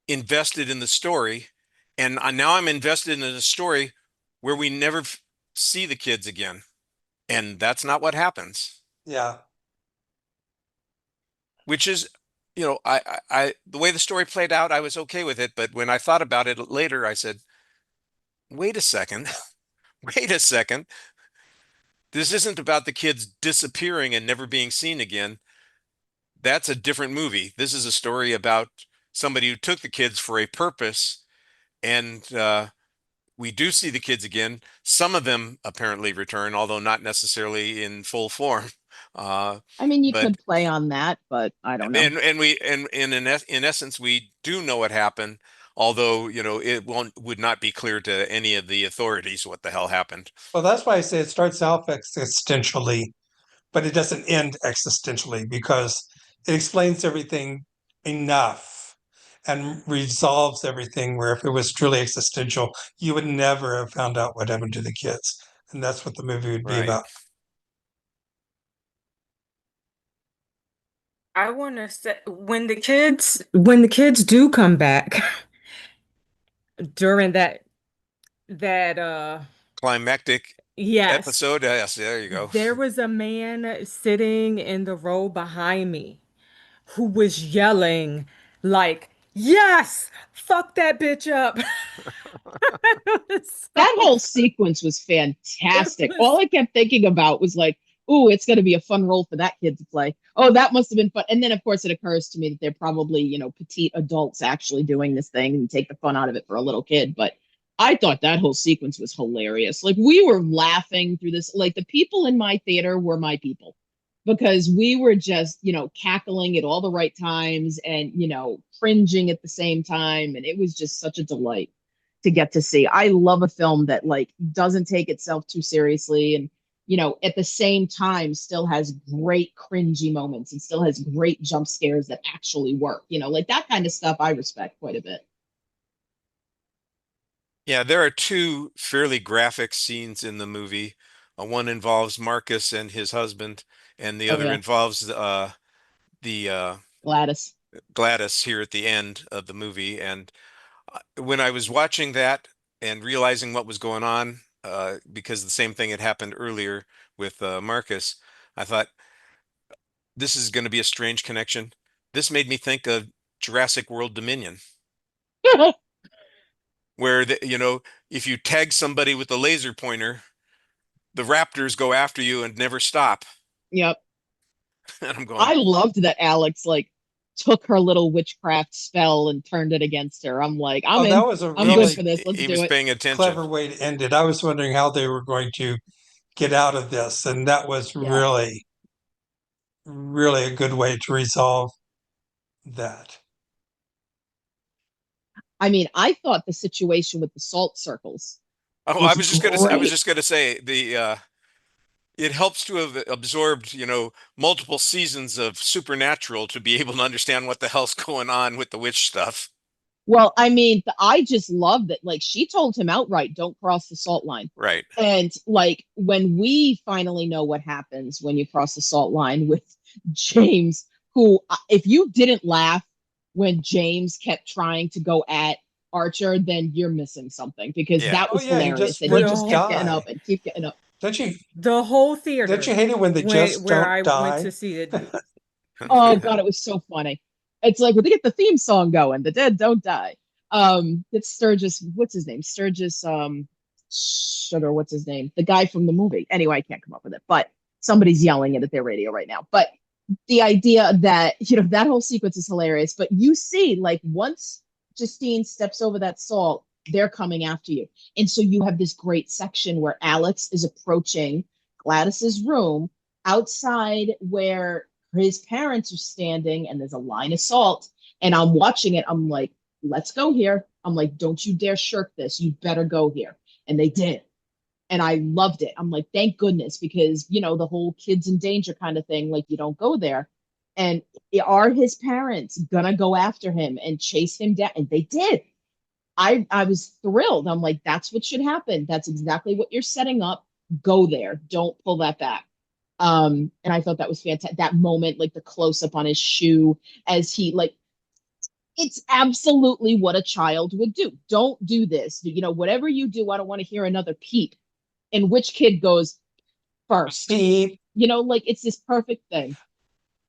invested in the story, and now I'm invested in a story where we never see the kids again, and that's not what happens. Yeah. Which is, the way the story played out, I was okay with it, but when I thought about it later, I said, wait a second, wait a second. This isn't about the kids disappearing and never being seen again. That's a different movie. This is a story about somebody who took the kids for a purpose, and we do see the kids again. Some of them apparently return, although not necessarily in full form. Uh, I mean, you but could play on that, but I don't know. in essence, we do know what happened, although it would not be clear to any of the authorities what the hell happened. Well, that's why I say it starts off existentially, but it doesn't end existentially because it explains everything enough and resolves everything where if it was truly existential, you would never have found out what happened to the kids. And that's what the movie would be Right. about. I want to say when the kids do come back during that Climactic yes, episode. Yes, there you go. there was a man sitting in the row behind me who was yelling like, "Yes, fuck that bitch up." It was That so whole sequence was it fantastic. was All I kept thinking about was like, "Ooh, it's going to be a fun role for that kid to play." Oh, that must have been fun. And then, of course, it occurs to me that they're probably, petite adults actually doing this thing and take the fun out of it for a little kid. But I thought that whole sequence was hilarious. Like we were laughing through this. Like the people in my theater were my people because we were just, cackling at all the right times and, cringing at the same time. And it was just such a delight to get to see. I love a film that like doesn't take itself too seriously and at the same time still has great cringy moments and still has great jump scares that actually work. Like that kind of stuff I respect quite a bit. Yeah, there are two fairly graphic scenes in the movie. One involves Marcus and his husband, and the Oh other yeah, involves the Gladys. Gladys here at the end of the movie. And when I was watching that and realizing what was going on, because the same thing had happened earlier with Marcus, I thought this is going to be a strange connection. This made me think of Jurassic World Dominion, where if you tag somebody with a laser pointer, the raptors go after you and never stop. Yep. And I'm going, I loved that Alex like took her little witchcraft spell and turned it against her. I'm like, I'm Oh, that in. was a I'm he good was really for this. Let's he do was it. paying attention. clever way to end it. I was wondering how they were going to get out of this, and that was Yeah. really, really a good way to resolve that. I mean, I thought the situation with the salt circles Oh, was I was great. just gonna say the it helps to have absorbed, multiple seasons of Supernatural to be able to understand what the hell's going on with the witch stuff. Well, I mean, I just love that. Like, she told him outright, don't cross the salt line. Right. And like, when we finally know what happens when you cross the salt line with James, who, if you didn't laugh when James kept trying to go at Archer, then you're missing something because Yeah. that Oh was yeah, he hilarious. just And would he The just just kept whole getting die. up and keep getting up. Don't you the whole don't you theater hate it when they just where don't I went die? to see it. Oh God, it was so funny. It's like when they get the theme song going, the dead don't die. It's Sturgis, what's his name? Sturgis, sugar, what's his name? The guy from the movie. Anyway, I can't come up with it, but somebody's yelling it at their radio right now. But the idea that, that whole sequence is hilarious. But you see, like, once Justine steps over that salt, they're coming after you. And so you have this great section where Alex is approaching Gladys's room outside where his parents are standing, and there's a line of salt. And I'm watching it. I'm like, let's go here. I'm like, don't you dare shirk this. You better go here. And they did. And I loved it. I'm like, thank goodness, because, the whole kids in danger kind of thing, like, you don't go there. And are his parents gonna go after him and chase him down? And they did. I was thrilled. I'm like, that's what should happen. That's exactly what you're setting up. Go there. Don't pull that back. And I thought that was fantastic. That moment, like the close up on his shoe as he like, it's absolutely what a child would do. Don't do this. Whatever you do, I don't want to hear another peep. And which kid goes first? Beep. Like it's this perfect thing.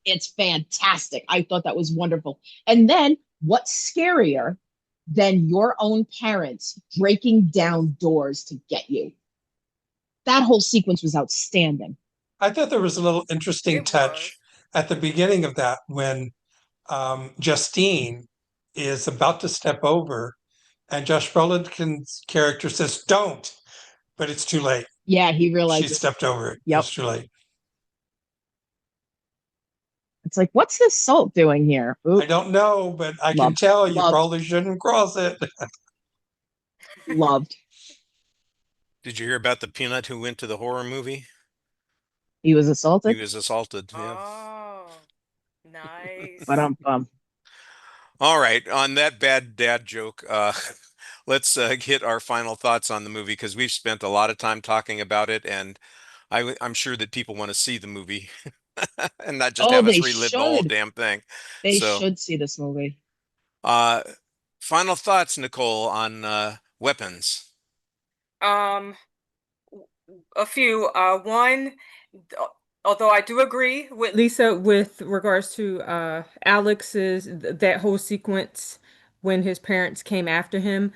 It's fantastic. I thought that was wonderful. And then what's scarier than your own parents breaking down doors to get you? That whole sequence was outstanding. I thought there was a little interesting It was. touch at the beginning of that when Justine is about to step over, and Josh Brolin's character says, "Don't," but it's too late. Yeah, he She realizes. stepped over it. Yep. It's too late. It's like, what's this salt doing here? I don't know, but I can Loved, tell you loved, probably shouldn't cross it. loved. Did you hear about the peanut who went to the horror movie? He was He assaulted, was assaulted. Yeah. Oh, but nice. All right. On that bad dad joke, let's get our final thoughts on the movie because we've spent a lot of time talking about it, and I'm sure that people want to see the movie and not just oh, have us they relive the whole should. damn thing. They So, should see this movie. uh, final thoughts, Nicole, on weapons. Um, a few. One, although I do agree with Lisa with regards to Alex's that whole sequence when his parents came after him.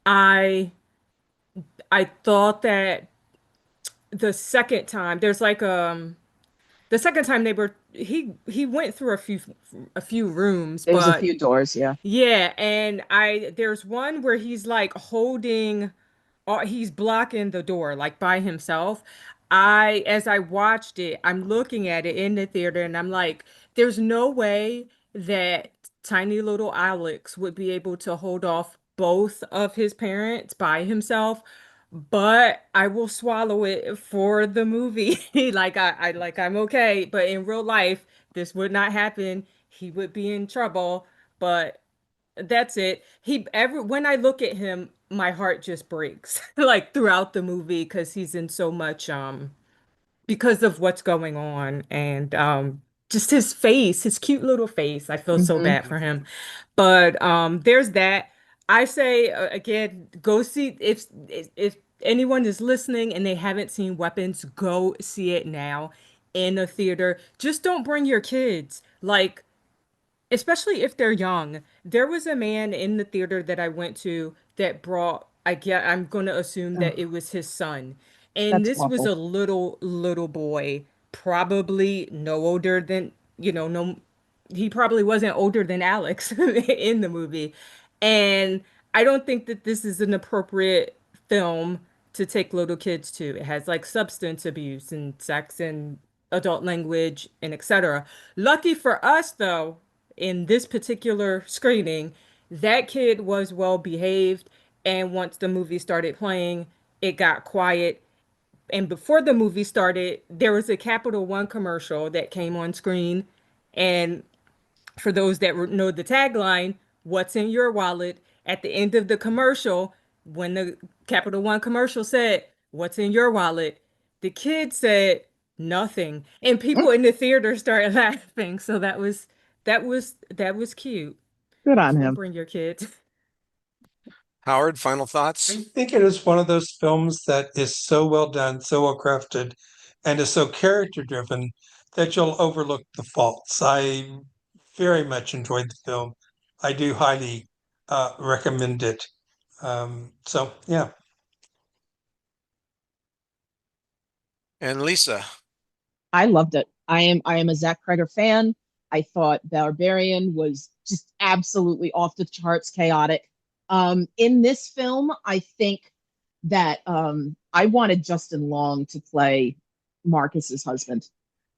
I I thought that the second time there's like the second time they were he went through a few rooms, There's a but few doors, yeah. yeah, and there's one where he's like holding he's blocking the door like by himself. As I watched it, I'm looking at it in the theater and I'm like, there's no way that tiny little Alex would be able to hold off both of his parents by himself. but I will swallow it for the movie. I'm okay, but in real life, this would not happen. He would be in trouble, but that's it. When I look at him, my heart just breaks like throughout the movie because he's in so much because of what's going on and just his face, his cute little face. I feel so Hmm. bad for him. But there's that. I say again, go see if anyone is listening and they haven't seen Weapons, go see it now in a theater. Just don't bring your kids. Like especially if they're young. There was a man in the theater that I went to that brought, I'm going to assume that Oh, it was his son. And that's this was awful. a little boy, probably no older than, no, he probably wasn't older than Alex in the movie. And I don't think that this is an appropriate film to take little kids to. It has like substance abuse and sex and adult language and etc. Lucky for us, though, in this particular screening, that kid was well behaved. And once the movie started playing, it got quiet. And before the movie started, there was a Capital One commercial that came on screen. And for those that know the tagline, "What's in your wallet?" At the end of the commercial, when the Capital One commercial said, "What's in your wallet?" the kid said, "Nothing." And people in the theater started laughing. So that was cute. Good on Just don't him. bring your kids. Howard, final I thoughts? think it is one of those films that is so well done, so well crafted, and is so character driven that you'll overlook the faults. I very much enjoyed the film. I do highly recommend it. So yeah, And Lisa. I loved it. I am a Zach Cregger fan. I thought Barbarian was just absolutely off the charts chaotic. In this film, I think that I wanted Justin Long to play Marcus's husband.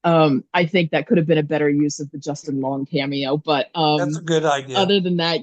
I think that could have been a better use of the Justin Long cameo. But that's a good idea. other than that,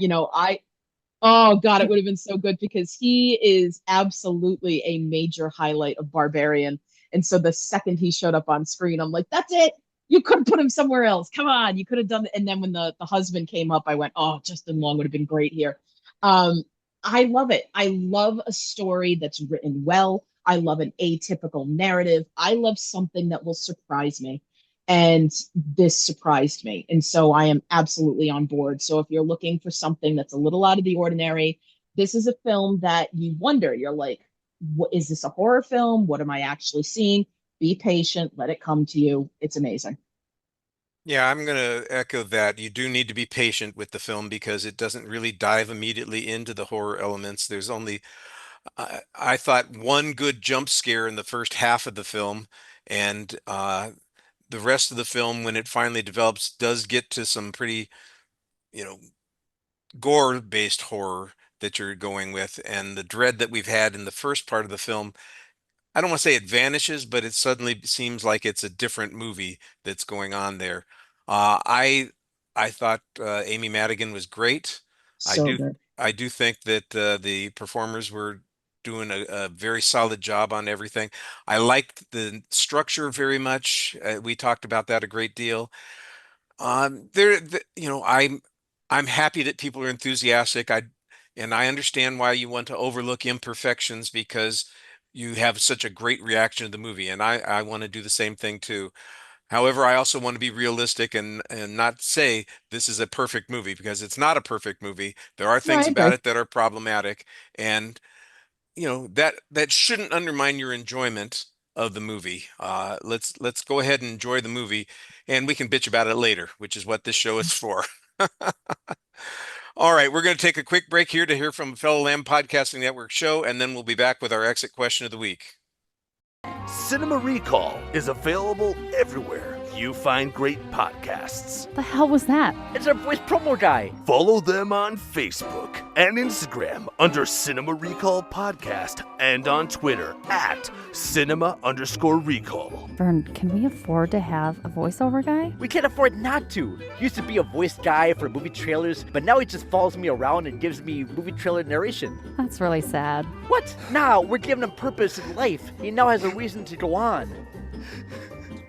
oh God, it would have been so good because he is absolutely a major highlight of Barbarian. And so the second he showed up on screen, I'm like, that's it. You could have put him somewhere else. Come on, you could have done it. And then when the husband came up, I went, oh, Justin Long would have been great here. Um, I love it. I love a story that's written well. I love an atypical narrative. I love something that will surprise me. And this surprised me. And so I am absolutely on board. So if you're looking for something that's a little out of the ordinary, this is a film that you wonder, you're like, what is this, a horror film? What am I actually seeing? Be patient, let it come to you. It's amazing. Yeah, I'm going to echo that. You do need to be patient with the film because it doesn't really dive immediately into the horror elements. There's only, I thought, one good jump scare in the first half of the film, and the rest of the film, when it finally develops, does get to some pretty, you know, gore-based horror that you're going with, and the dread that we've had in the first part of the film, I don't want to say it vanishes, but it suddenly seems like it's a different movie that's going on there. Uh, I I thought Amy Madigan was great. I So do good. I do think that the performers were doing a very solid job on everything. I liked the structure very much. We talked about that a great deal. I'm happy that people are enthusiastic. And I understand why you want to overlook imperfections because you have such a great reaction to the movie, and I want to do the same thing too. However, I also want to be realistic and not say this is a perfect movie because it's not a perfect movie. There are No, I things about agree. it that are problematic, and that shouldn't undermine your enjoyment of the movie. Let's go ahead and enjoy the movie, and we can bitch about it later, which is what this show is for. All right, we're going to take a quick break here to hear from a fellow Lamb Podcasting Network show, and then we'll be back with our exit question of the week. Cinema Recall is available everywhere. you find great podcasts. The hell was that? It's our voice promo guy. Follow them on Facebook and Instagram under Cinema Recall Podcast and on Twitter at cinema_recall. Vern, can we afford to have a voiceover guy? We can't afford not to. He used to be a voice guy for movie trailers, but now he just follows me around and gives me movie trailer narration. That's really sad. What? Now we're giving him purpose in life. He now has a reason to go on.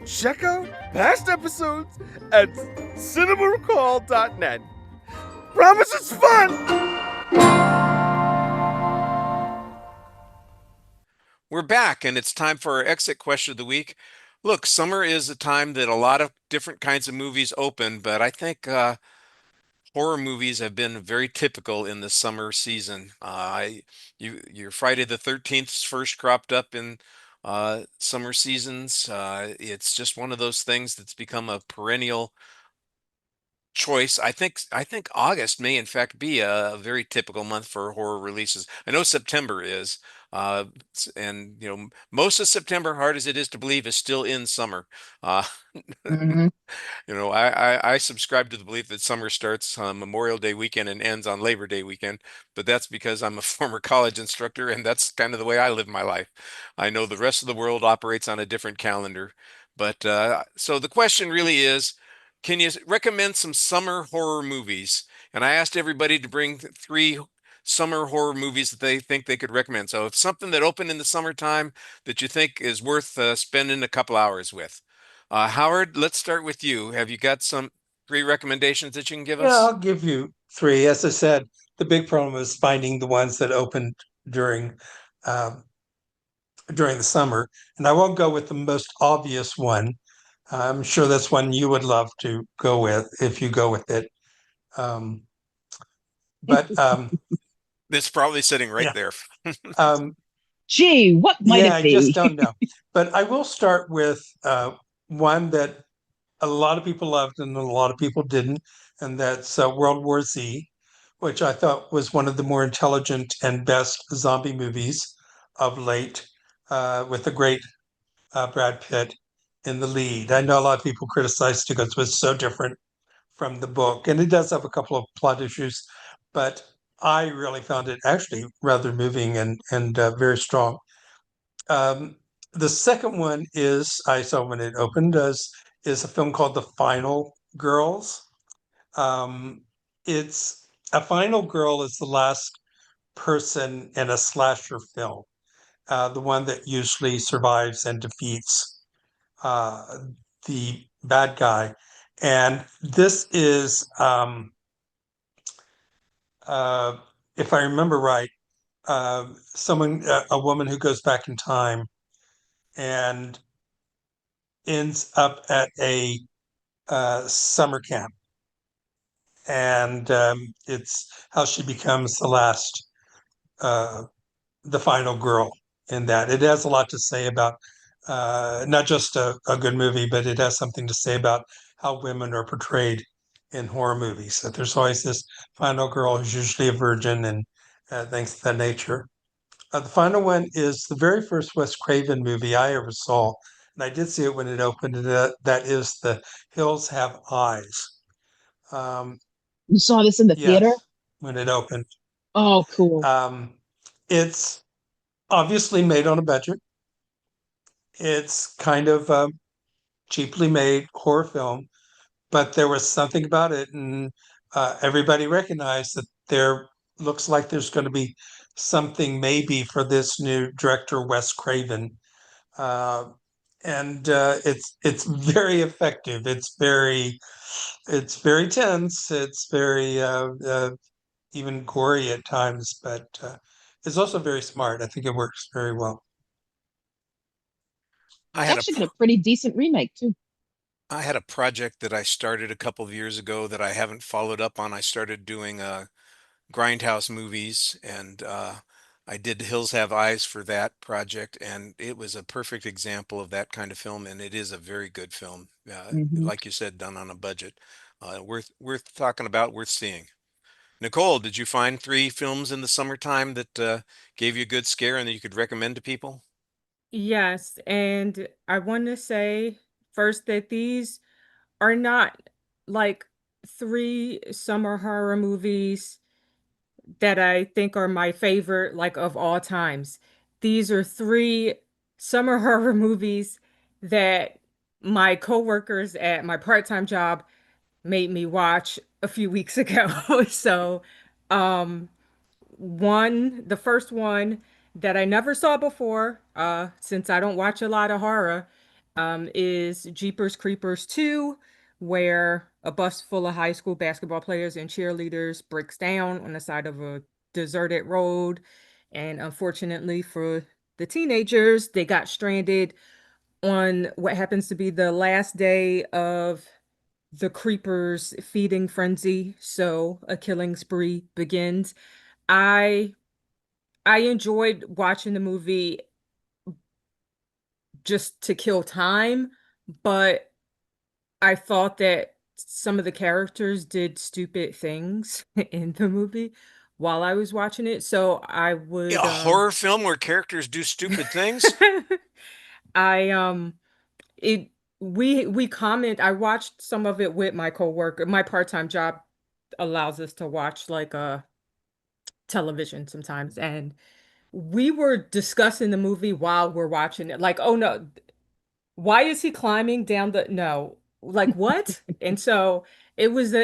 Check out past episodes at cinemarecall.net. Promise it's fun! We're back, and it's time for our exit question of the week. Look, summer is a time that a lot of different kinds of movies open, but I think horror movies have been very typical in the summer season. Your Friday the 13th first cropped up in summer seasons. It's just one of those things that's become a perennial choice. I think August may in fact be a very typical month for horror releases. I know September is, and most of September, hard as it is to believe, is still in summer. Uh, Mhm. I subscribe to the belief that summer starts on Memorial Day weekend and ends on Labor Day weekend, but that's because I'm a former college instructor, and that's kind of the way I live my life. I know the rest of the world operates on a different calendar, but so the question really is, can you recommend some summer horror movies? And I asked everybody to bring three summer horror movies that they think they could recommend. So if something that opened in the summertime that you think is worth spending a couple hours with. Howard, let's start with you. Have you got some three recommendations that you can give Yeah, us? I'll give you three. As I said, the big problem is finding the ones that opened um, during the summer. And I won't go with the most obvious one. I'm sure that's one you would love to go with if you go with it. Um, but It's probably sitting right yeah, there. um, Gee, what might yeah, it I be? just don't know. But I will start with one that a lot of people loved and a lot of people didn't, and that's World War Z, which I thought was one of the more intelligent and best zombie movies of late, with the great Brad Pitt in the lead. I know a lot of people criticized it because it was so different from the book, and it does have a couple of plot issues, but I really found it actually rather moving and very strong. Um, the second one is I saw when it opened is a film called The Final Girls. Um, it's a final girl is the last person in a slasher film, the one that usually survives and defeats uh, the bad guy. And this is, uh, if I remember right, a woman who goes back in time and ends up at a summer camp, and it's how she becomes uh, the final girl in that. It has a lot to say about not just a good movie, but it has something to say about how women are portrayed in horror movies. That there's always this final girl who's usually a virgin and things of that nature. The final one is the very first Wes Craven movie I ever saw, and I did see it when it opened. And that is The Hills Have Eyes. Um, You saw this in the theater? yes, when it opened. Oh, cool. It's obviously made on a budget. It's kind of cheaply made horror film, but there was something about it, and everybody recognized that there looks like there's going to be something maybe for this new director Wes Craven, uh, and it's very effective. It's very tense. It's very even gory at times, but it's also very smart. I think it works very well. I It's had a actually got a pretty decent remake, too. I had a project that I started a couple of years ago that I haven't followed up on. I started doing grindhouse movies, and I did Hills Have Eyes for that project, and it was a perfect example of that kind of film, and it is a very good film. Mhm. Like you said, done on a budget. Worth talking about, worth seeing. Nicole, did you find three films in the summertime that gave you a good scare and that you could recommend to people? Yes, and I want to say first that these are not like three summer horror movies that I think are my favorite, like of all times. These are three summer horror movies that my coworkers at my part-time job made me watch a few weeks ago. So, um, the first one that I never saw before, since I don't watch a lot of horror, is Jeepers Creepers 2, where a bus full of high school basketball players and cheerleaders breaks down on the side of a deserted road. And unfortunately for the teenagers, they got stranded on what happens to be the last day of the creepers feeding frenzy. So a killing spree begins. I I enjoyed watching the movie just to kill time, but I thought that some of the characters did stupid things in the movie while I was watching it. So I would A horror film where characters do stupid things? I it we comment I watched some of it with my coworker. My part-time job allows us to watch like television sometimes, and we were discussing the movie while we're watching it. Like, oh no, why is he climbing down the no? Like what? And so it was an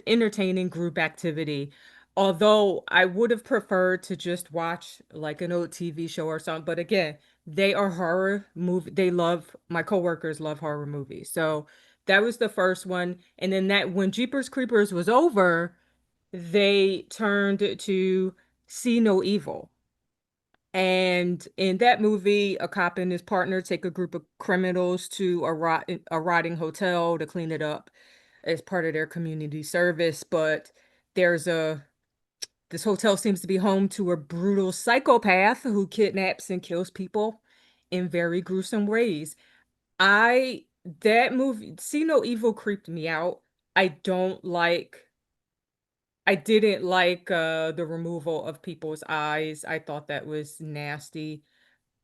entertaining group activity. Although I would have preferred to just watch like an old TV show or something. But again, they are horror movie. My coworkers love horror movies. So that was the first one. And then that when Jeepers Creepers was over, they turned to See No Evil. And in that movie, a cop and his partner take a group of criminals to a rotting hotel to clean it up as part of their community service. But there's this hotel seems to be home to a brutal psychopath who kidnaps and kills people in very gruesome ways. That movie, See No Evil, creeped me out. I don't like I didn't like the removal of people's eyes. I thought that was nasty.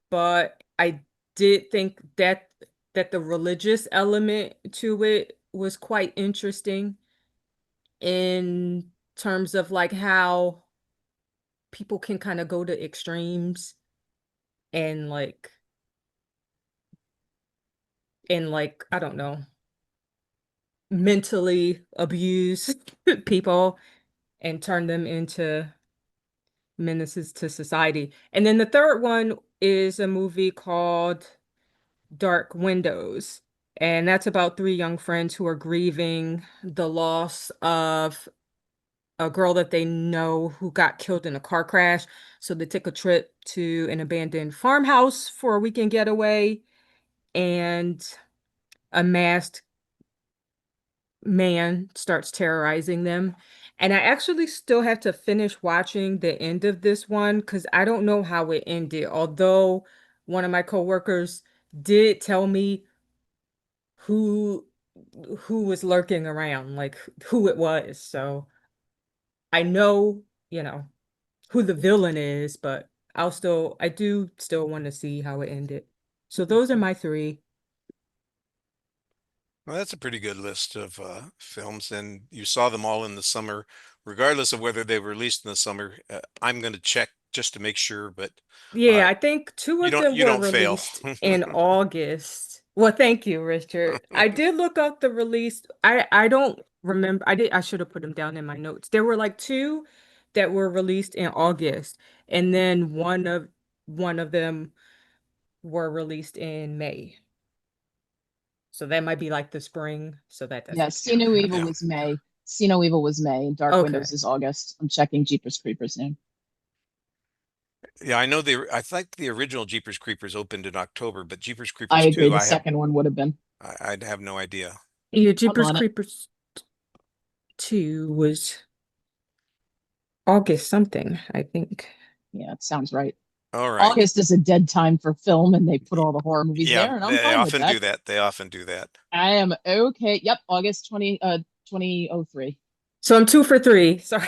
But I did think that the religious element to it was quite interesting in terms of like how people can kind of go to extremes and I don't know, mentally abuse people and turn them into menaces to society. And then the third one is a movie called Dark Windows. And that's about three young friends who are grieving the loss of a girl that they know who got killed in a car crash. So they take a trip to an abandoned farmhouse for a weekend getaway, and a masked man starts terrorizing them. And I actually still have to finish watching the end of this one because I don't know how it ended. Although one of my coworkers did tell me who who was lurking around, like who it was. So I know, who the villain is, but I do still want to see how it ended. So those are my three. Well, that's a pretty good list of films, and you saw them all in the summer, regardless of whether they were released in the summer. I'm going to check just to make sure, but Yeah, uh, I think two you of don't them you were don't fail. released in August. Well, thank you, Richard. I did look up the release. I don't remember. I should have put them down in my notes. There were like two that were released in August, and then one of them were released in May. So that might be like the spring. So that Yeah, doesn't See No count. Evil Yeah. was May. See No Evil was May. And Dark Okay. Windows is August. I'm checking Jeepers Creepers now. Yeah, I think the original Jeepers Creepers opened in October, but Jeepers I Creepers agree. 2, The second one would have been. I'd have no idea. Yeah, I'm Jeepers on it. Creepers 2 was August something, I think. Yeah, it sounds right. All right. August is a dead time for film, and they put all the horror movies Yeah, there, and I'm they fine with often that. do that. They often do that. I am okay. Yep, August 2003. So I'm 2 for 3. Sorry.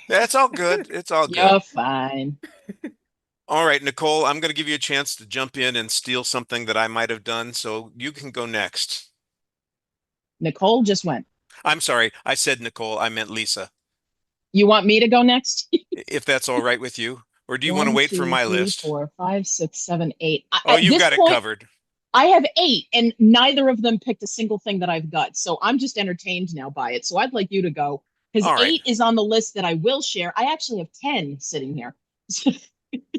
Yeah, it's all good. It's all good. You're fine. All right, Nicole, I'm going to give you a chance to jump in and steal something that I might have done, so you can go next. Nicole just went. I'm sorry, I said Nicole, I meant Lisa. You want me to go next? If that's all right with you, or do you want to One, wait for two, my three, list? 4, 5, 6, 7, 8. Oh, At you've this got it point, covered. I have 8, and neither of them picked a single thing that I've got. So I'm just entertained now by it. So I'd like you to go because All right. 8 is on the list that I will share. I actually have 10 sitting here.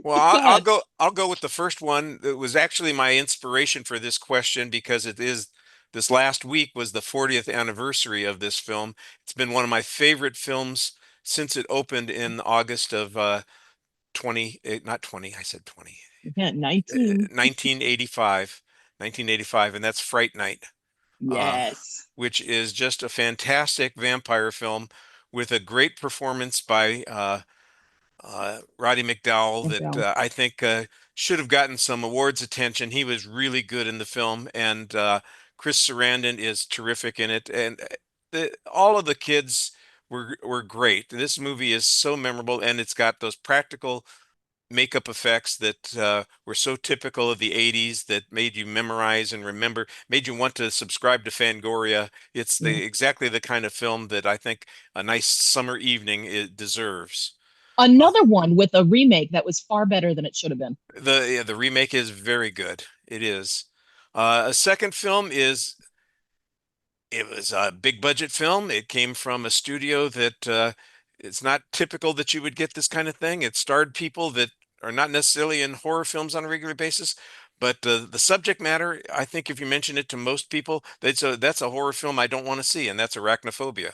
Well, Go I'll ahead. go. I'll go with the first one. It was actually my inspiration for this question because it is this last week was the 40th anniversary of this film. It's been one of my favorite films since it opened in August of 20, not 20, I said 20, Yeah, 19. 1985, 1985, and that's Fright Night, uh, Yes. which is just a fantastic vampire film with a great performance by Roddy McDowall that McDowell. I think should have gotten some awards attention. He was really good in the film, and Chris Sarandon is terrific in it, and all of the kids were great. This movie is so memorable, and it's got those practical makeup effects that were so typical of the 80s that made you memorize and remember, made you want to subscribe to Fangoria. It's Yeah. the exactly the kind of film that I think a nice summer evening it deserves. Another one with a remake that was far better than it should have been. The remake is very good. It is. A second film is it was a big budget film. It came from a studio that it's not typical that you would get this kind of thing. It starred people that are not necessarily in horror films on a regular basis, but the subject matter, I think if you mention it to most people, that's a horror film I don't want to see, and that's Arachnophobia.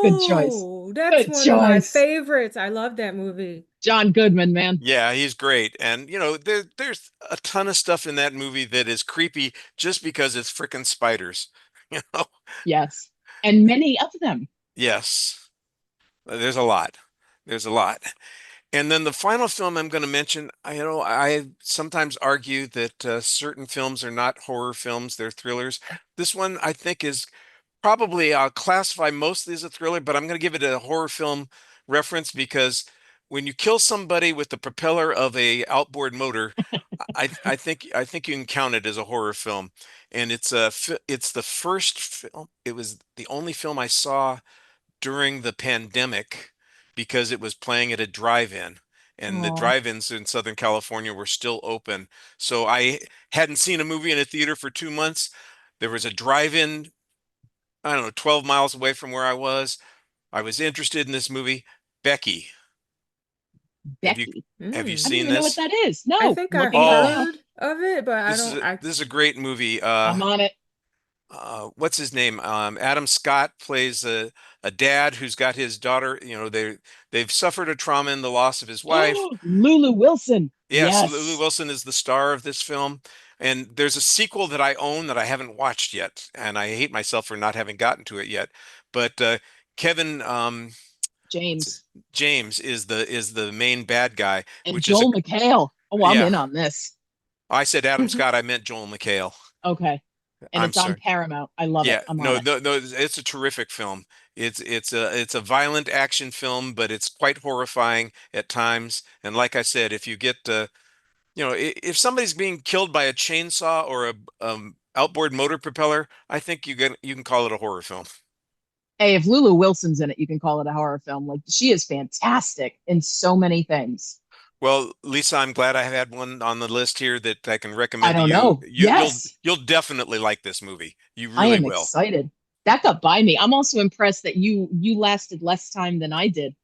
Good choice. Ooh, that's Good one of my choice. favorites. I love that movie. John Goodman, man. Yeah, he's great. And there's a ton of stuff in that movie that is creepy just because it's frickin' spiders. You know? Yes. And many of them. Yes. There's a lot. There's a lot. And then the final film I'm going to mention, I sometimes argue that certain films are not horror films, they're thrillers. This one I think is probably I'll classify mostly as a thriller, but I'm going to give it a horror film reference because when you kill somebody with the propeller of a outboard motor, I think you can count it as a horror film. And it's the first film. It was the only film I saw during the pandemic because it was playing at a drive-in. And the Oh, drive-ins in Southern California were still open. So I hadn't seen a movie in a theater for 2 months. There was a drive-in, I don't know, 12 miles away from where I was. I was interested in this movie, Becky. Have you Becky. have you I don't seen Mm. even know what this? that is. I No, think I looking it up Oh, now. heard of it, but I don't. I this is a great movie. I'm on it. What's his name? Adam Scott plays a dad who's got his daughter. They've suffered a trauma in the loss of his wife. Lulu Wilson. Yes, Lulu Yes. Wilson is the star of this film. And there's a sequel that I own that I haven't watched yet, and I hate myself for not having gotten to it yet. But Kevin what's it? James. James is the main bad guy, And which is a Joel McHale. Oh, I'm yeah. in on this. I said Adam Scott, I meant Joel McHale. Okay. And I'm it's on sorry. Paramount. I love it. Yeah, I'm on no, it. no, no, it's a terrific film. It's a violent action film, but it's quite horrifying at times. And like I said, if you get if somebody's being killed by a chainsaw or a outboard motor propeller, I think you can call it a horror film. Hey, if Lulu Wilson's in it, you can call it a horror film. Like she is fantastic in so many things. Well, Lisa, I'm glad I had one on the list here that I can I recommend to don't you. know. You'll Yes. you'll definitely like this movie. You I really am will. excited. That got by me. I'm also impressed that you lasted less time than I did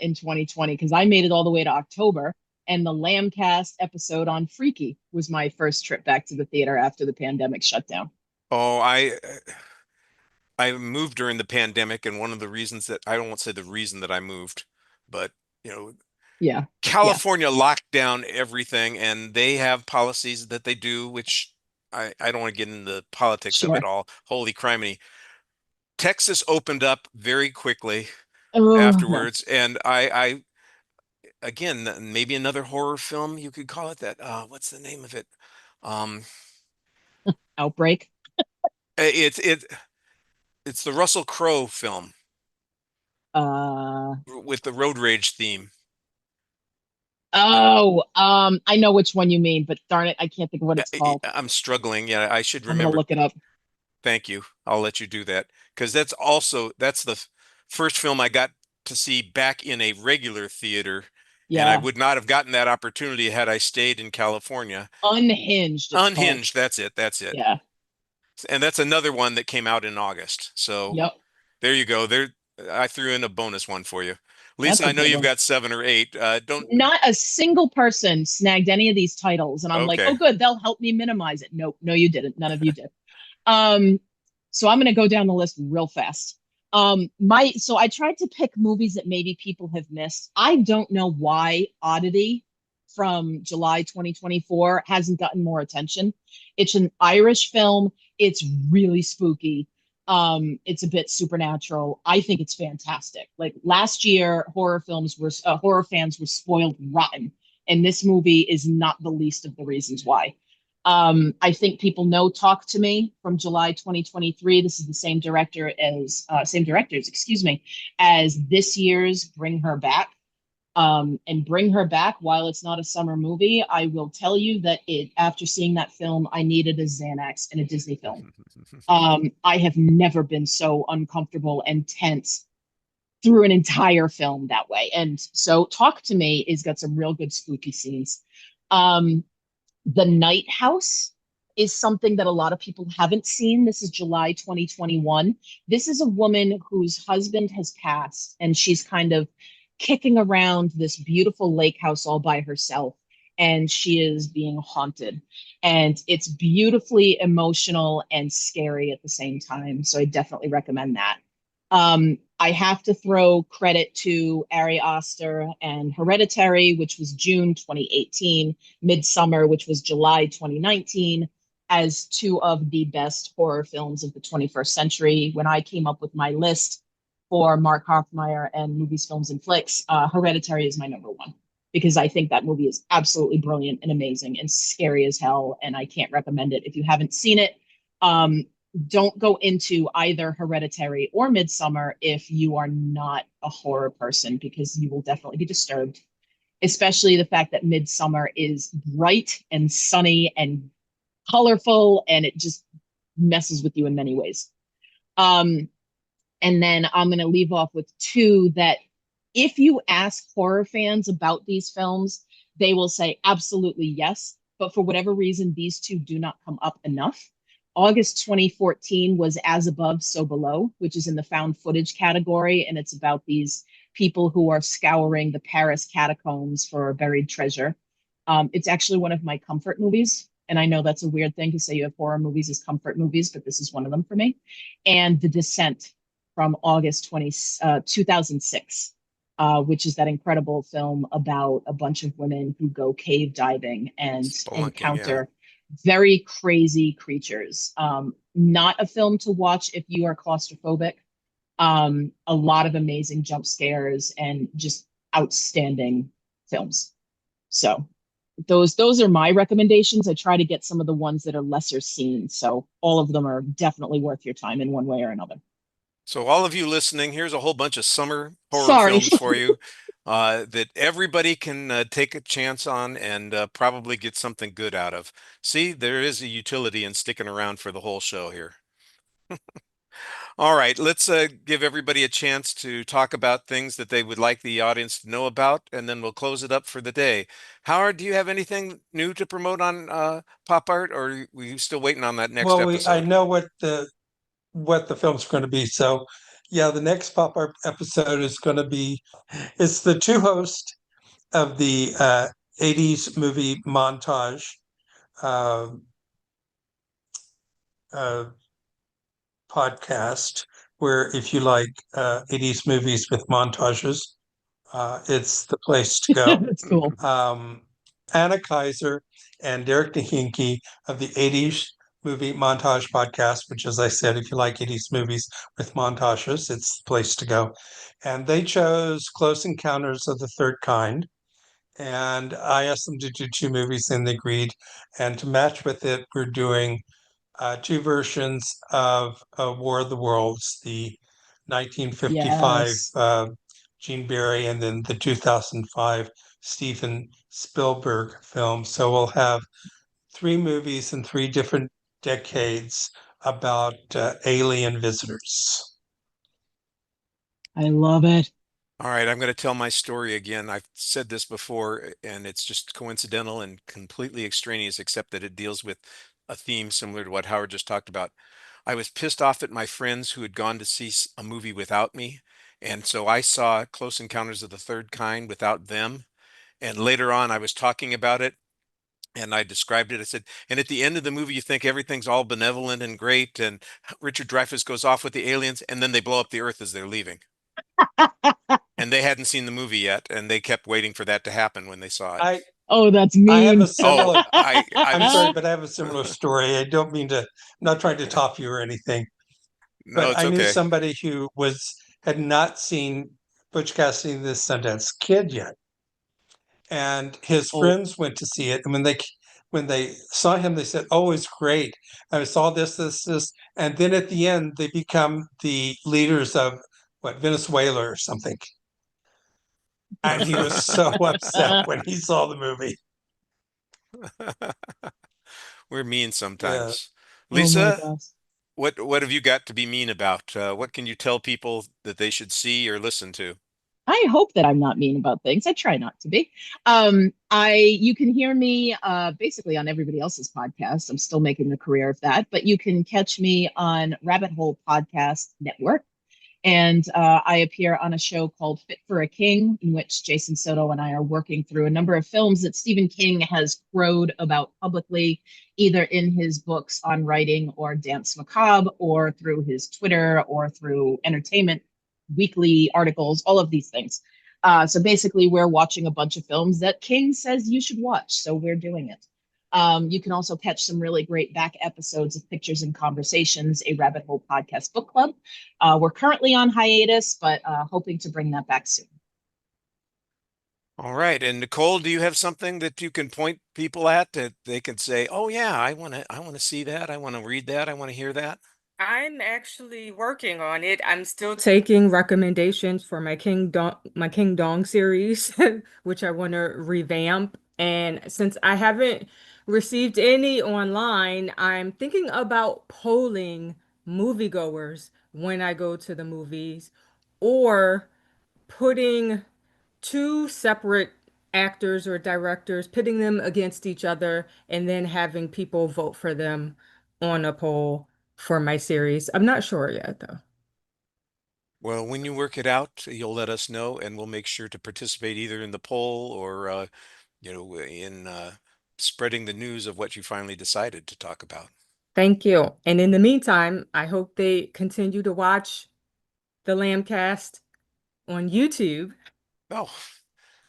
in 2020 because I made it all the way to October, and the Lambcast episode on Freaky was my first trip back to the theater after the pandemic shut down. Oh, I moved during the pandemic, and one of the reasons that I don't want to say the reason that I moved, but you know, Yeah, yeah, California locked down everything, and they have policies that they do, which I don't want to get into the politics of it sure. all. Holy criminy. Texas opened up very quickly Oh no, afterwards, and I again maybe another horror film you could call it that. What's the name of it? Um, outbreak. it's the Russell Crowe film Uh, with the road rage theme. Oh, I know which one you mean, but darn it, I can't think of what it's called. I'm struggling. Yeah, I should I'm gonna remember. look it up. Thank you. I'll let you do that because that's the first film I got to see back in a regular theater, and I Yeah, would not have gotten that opportunity had I stayed in California. Unhinged, it's called. Unhinged, that's it. That's it. Yeah. And that's another one that came out in August. So Yep. there you go. There, I threw in a bonus one for you. That's Lisa, a I know good you've one. got 7 or 8. Don't. Not a single person snagged any of these titles, and I'm like, Okay. oh, good, they'll help me minimize it. Nope, no, you didn't. None of you did. Um, so I'm gonna go down the list real fast. So I tried to pick movies that maybe people have missed. I don't know why Oddity from July 2024 hasn't gotten more attention. It's an Irish film. It's really spooky. It's a bit supernatural. I think it's fantastic. Like last year, horror fans were spoiled rotten, and this movie is not the least of the reasons why. I think people know Talk to Me from July 2023. This is the same directors, excuse me, as this year's Bring Her Back. And Bring Her Back, while it's not a summer movie, I will tell you that after seeing that film, I needed a Xanax in a Disney film. I have never been so uncomfortable and tense through an entire film that way. And so Talk to Me is got some real good spooky scenes. Um, the Night House is something that a lot of people haven't seen. This is July 2021. This is a woman whose husband has passed, and she's kind of kicking around this beautiful lake house all by herself, and she is being haunted. And it's beautifully emotional and scary at the same time. So I definitely recommend that. I have to throw credit to Ari Aster and Hereditary, which was June 2018, Midsummer, which was July 2019, as two of the best horror films of the 21st century. When I came up with my list for Mark Hoffmeyer and Movies, Films, and Flicks, Hereditary is my number one because I think that movie is absolutely brilliant and amazing and scary as hell, and I can't recommend it if you haven't seen it. Don't go into either Hereditary or Midsummer if you are not a horror person because you will definitely be disturbed, especially the fact that Midsummer is bright and sunny and colorful and it just messes with you in many ways. And then I'm going to leave off with two that if you ask horror fans about these films, they will say absolutely yes. But for whatever reason, these two do not come up enough. August 2014 was As Above, So Below, which is in the found footage category. And it's about these people who are scouring the Paris catacombs for buried treasure. It's actually one of my comfort movies. And I know that's a weird thing to say you have horror movies as comfort movies, but this is one of them for me. And The Descent from August 2006, which is that incredible film about a bunch of women who go cave diving and encounter very crazy creatures. Not a film to watch if you are claustrophobic. A lot of amazing jump scares and just outstanding films. So those are my recommendations. I try to get some of the ones that are lesser seen. So all of them are definitely worth your time in one way or another. So all of you listening, here's a whole bunch of summer horror Sorry. films for you that everybody can take a chance on and probably get something good out of. See, there is a utility in sticking around for the whole show here. All right, let's give everybody a chance to talk about things that they would like the audience to know about, and then we'll close it up for the day. Howard, do you have anything new to promote on Pop Art, or are you still waiting on that next Well, I episode? know what the film's going to be. So, yeah, the next pop art episode is going to be. It's the two hosts of the '80s movie montage. Uh, Podcast where if you like 80s movies with montages, it's the place to go. That's cool. Anna Kaiser and Derek DeHinke of the 80s movie montage podcast, which, as I said, if you like 80s movies with montages, it's the place to go. And they chose Close Encounters of the Third Kind. And I asked them to do two movies and they agreed. And to match with it, we're doing two versions of War of the Worlds, the 1955 Yes. Gene Barry, and then the 2005 Stephen Spielberg films. So we'll have 3 movies in 3 different decades about alien visitors. I love it. All right, I'm going to tell my story again. I've said this before, and it's just coincidental and completely extraneous, except that it deals with a theme similar to what Howard just talked about. I was pissed off at my friends who had gone to see a movie without me, and so I saw Close Encounters of the Third Kind without them. And later on, I was talking about it, and I described it. I said, and at the end of the movie, you think everything's all benevolent and great, and Richard Dreyfuss goes off with the aliens, and then they blow up the Earth as they're leaving. And they hadn't seen the movie yet, and they kept waiting for that to happen when they saw it. Oh, that's I have mean. a similar. I I'm was sorry, but I have a similar story. I don't mean to. I'm not trying to top you or anything, no, but it's I knew okay. somebody who had not seen Butch Cassidy and the Sundance Kid yet, and his Oh. friends went to see it. And when they saw him, they said, "Oh, it's great. I saw this," and then at the end, they become the leaders of what, Venezuela or something. And he was so upset when he saw the movie. We're mean Yeah. sometimes. Oh my Lisa, gosh. what have you got to be mean about? What can you tell people that they should see or listen to? I hope that I'm not mean about things. I try not to be. You can hear me basically on everybody else's podcast. I'm still making the career of that, but you can catch me on Rabbit Hole Podcast Network. And I appear on a show called Fit for a King, in which Jason Soto and I are working through a number of films that Stephen King has crowed about publicly, either in his books on writing or Dance Macabre, or through his Twitter, or through Entertainment Weekly articles, all of these things. So basically, we're watching a bunch of films that King says you should watch. So we're doing it. You can also catch some really great back episodes of Pictures and Conversations, a Rabbit Hole Podcast book club. We're currently on hiatus, but hoping to bring that back soon. All right. And Nicole, do you have something that you can point people at that they can say, "Oh yeah, I want to see that. I want to read that. I want to hear that." I'm actually working on it. I'm still taking recommendations for my King Dong series, which I want to revamp. And since I haven't received any online, I'm thinking about polling moviegoers when I go to the movies, or putting 2 separate actors or directors, pitting them against each other, and then having people vote for them on a poll for my series. I'm not sure yet, though. Well, when you work it out, you'll let us know, and we'll make sure to participate either in the poll or, in spreading the news of what you finally decided to talk about. Thank you. And in the meantime, I hope they continue to watch the Lambcast on YouTube. Oh,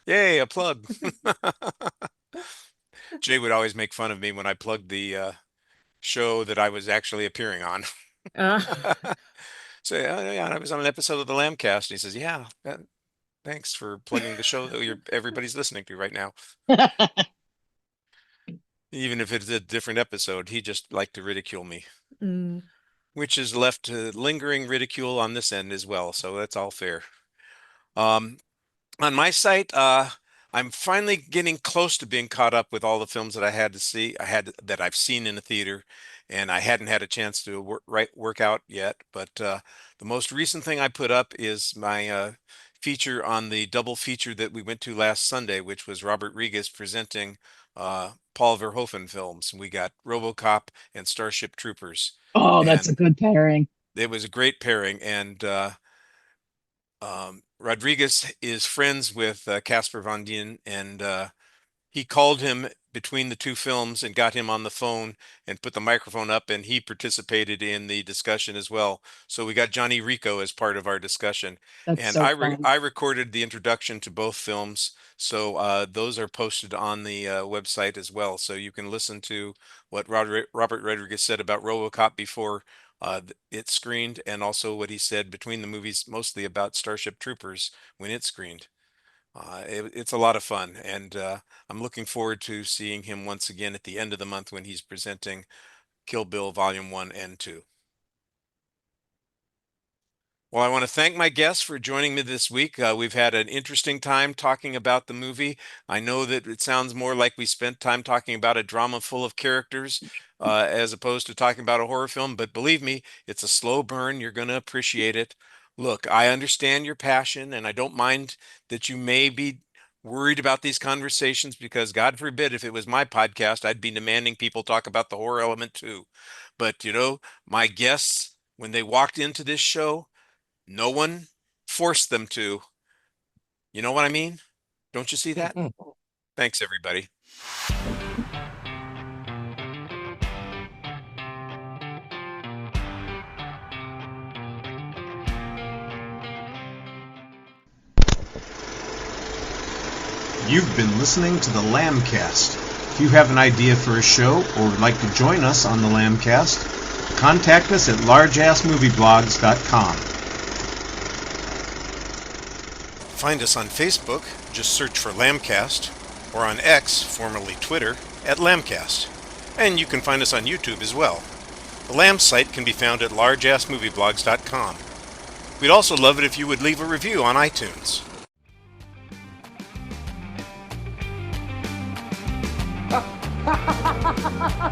yay, a plug. Jay would always make fun of me when I plugged the show that I was actually appearing on. Uh, So yeah, I was on an episode of the Lambcast. And he says, "Yeah, thanks for plugging the show that everybody's listening to right now." Even if it's a different episode, he just liked to ridicule me, mm, which has left lingering ridicule on this end as well. So that's all fair. Um, On my site, I'm finally getting close to being caught up with all the films that I had to see. That I've seen in the theater, and I hadn't had a chance to work out yet. But the most recent thing I put up is my feature on the double feature that we went to last Sunday, which was Robert Regis presenting Paul Verhoeven films. We got RoboCop and Starship Troopers, Oh, that's a and good pairing. it was a great pairing. And Rodriguez is friends with Casper Van Dien, and he called him between the 2 films and got him on the phone and put the microphone up, and he participated in the discussion as well. So we got Johnny Rico as part of our discussion, That's and so fun. I recorded the introduction to both films, so those are posted on the website as well. So you can listen to what Robert Rodriguez said about RoboCop before it screened, and also what he said between the movies, mostly about Starship Troopers when it screened. It's a lot of fun, and I'm looking forward to seeing him once again at the end of the month when he's presenting Kill Bill Volume 1 and 2. Well, I want to thank my guests for joining me this week. We've had an interesting time talking about the movie. I know that it sounds more like we spent time talking about a drama full of characters as opposed to talking about a horror film, but believe me, it's a slow burn. You're going to appreciate it. Look, I understand your passion, and I don't mind that you may be worried about these conversations because, God forbid, if it was my podcast, I'd be demanding people talk about the horror element too. But, my guests, when they walked into this show, no one forced them to. You know what I mean? Don't you see that? Thanks, everybody. You've been listening to the Lambcast. If you have an idea for a show or would like to join us on the Lambcast, contact us at largeassmovieblogs.com. Find us on Facebook, just search for Lambcast, or on X, formerly Twitter, at Lambcast. And you can find us on YouTube as well. The Lamb site can be found at largeassmovieblogs.com. We'd also love it if you would leave a review on iTunes. Ha ha ha ha ha!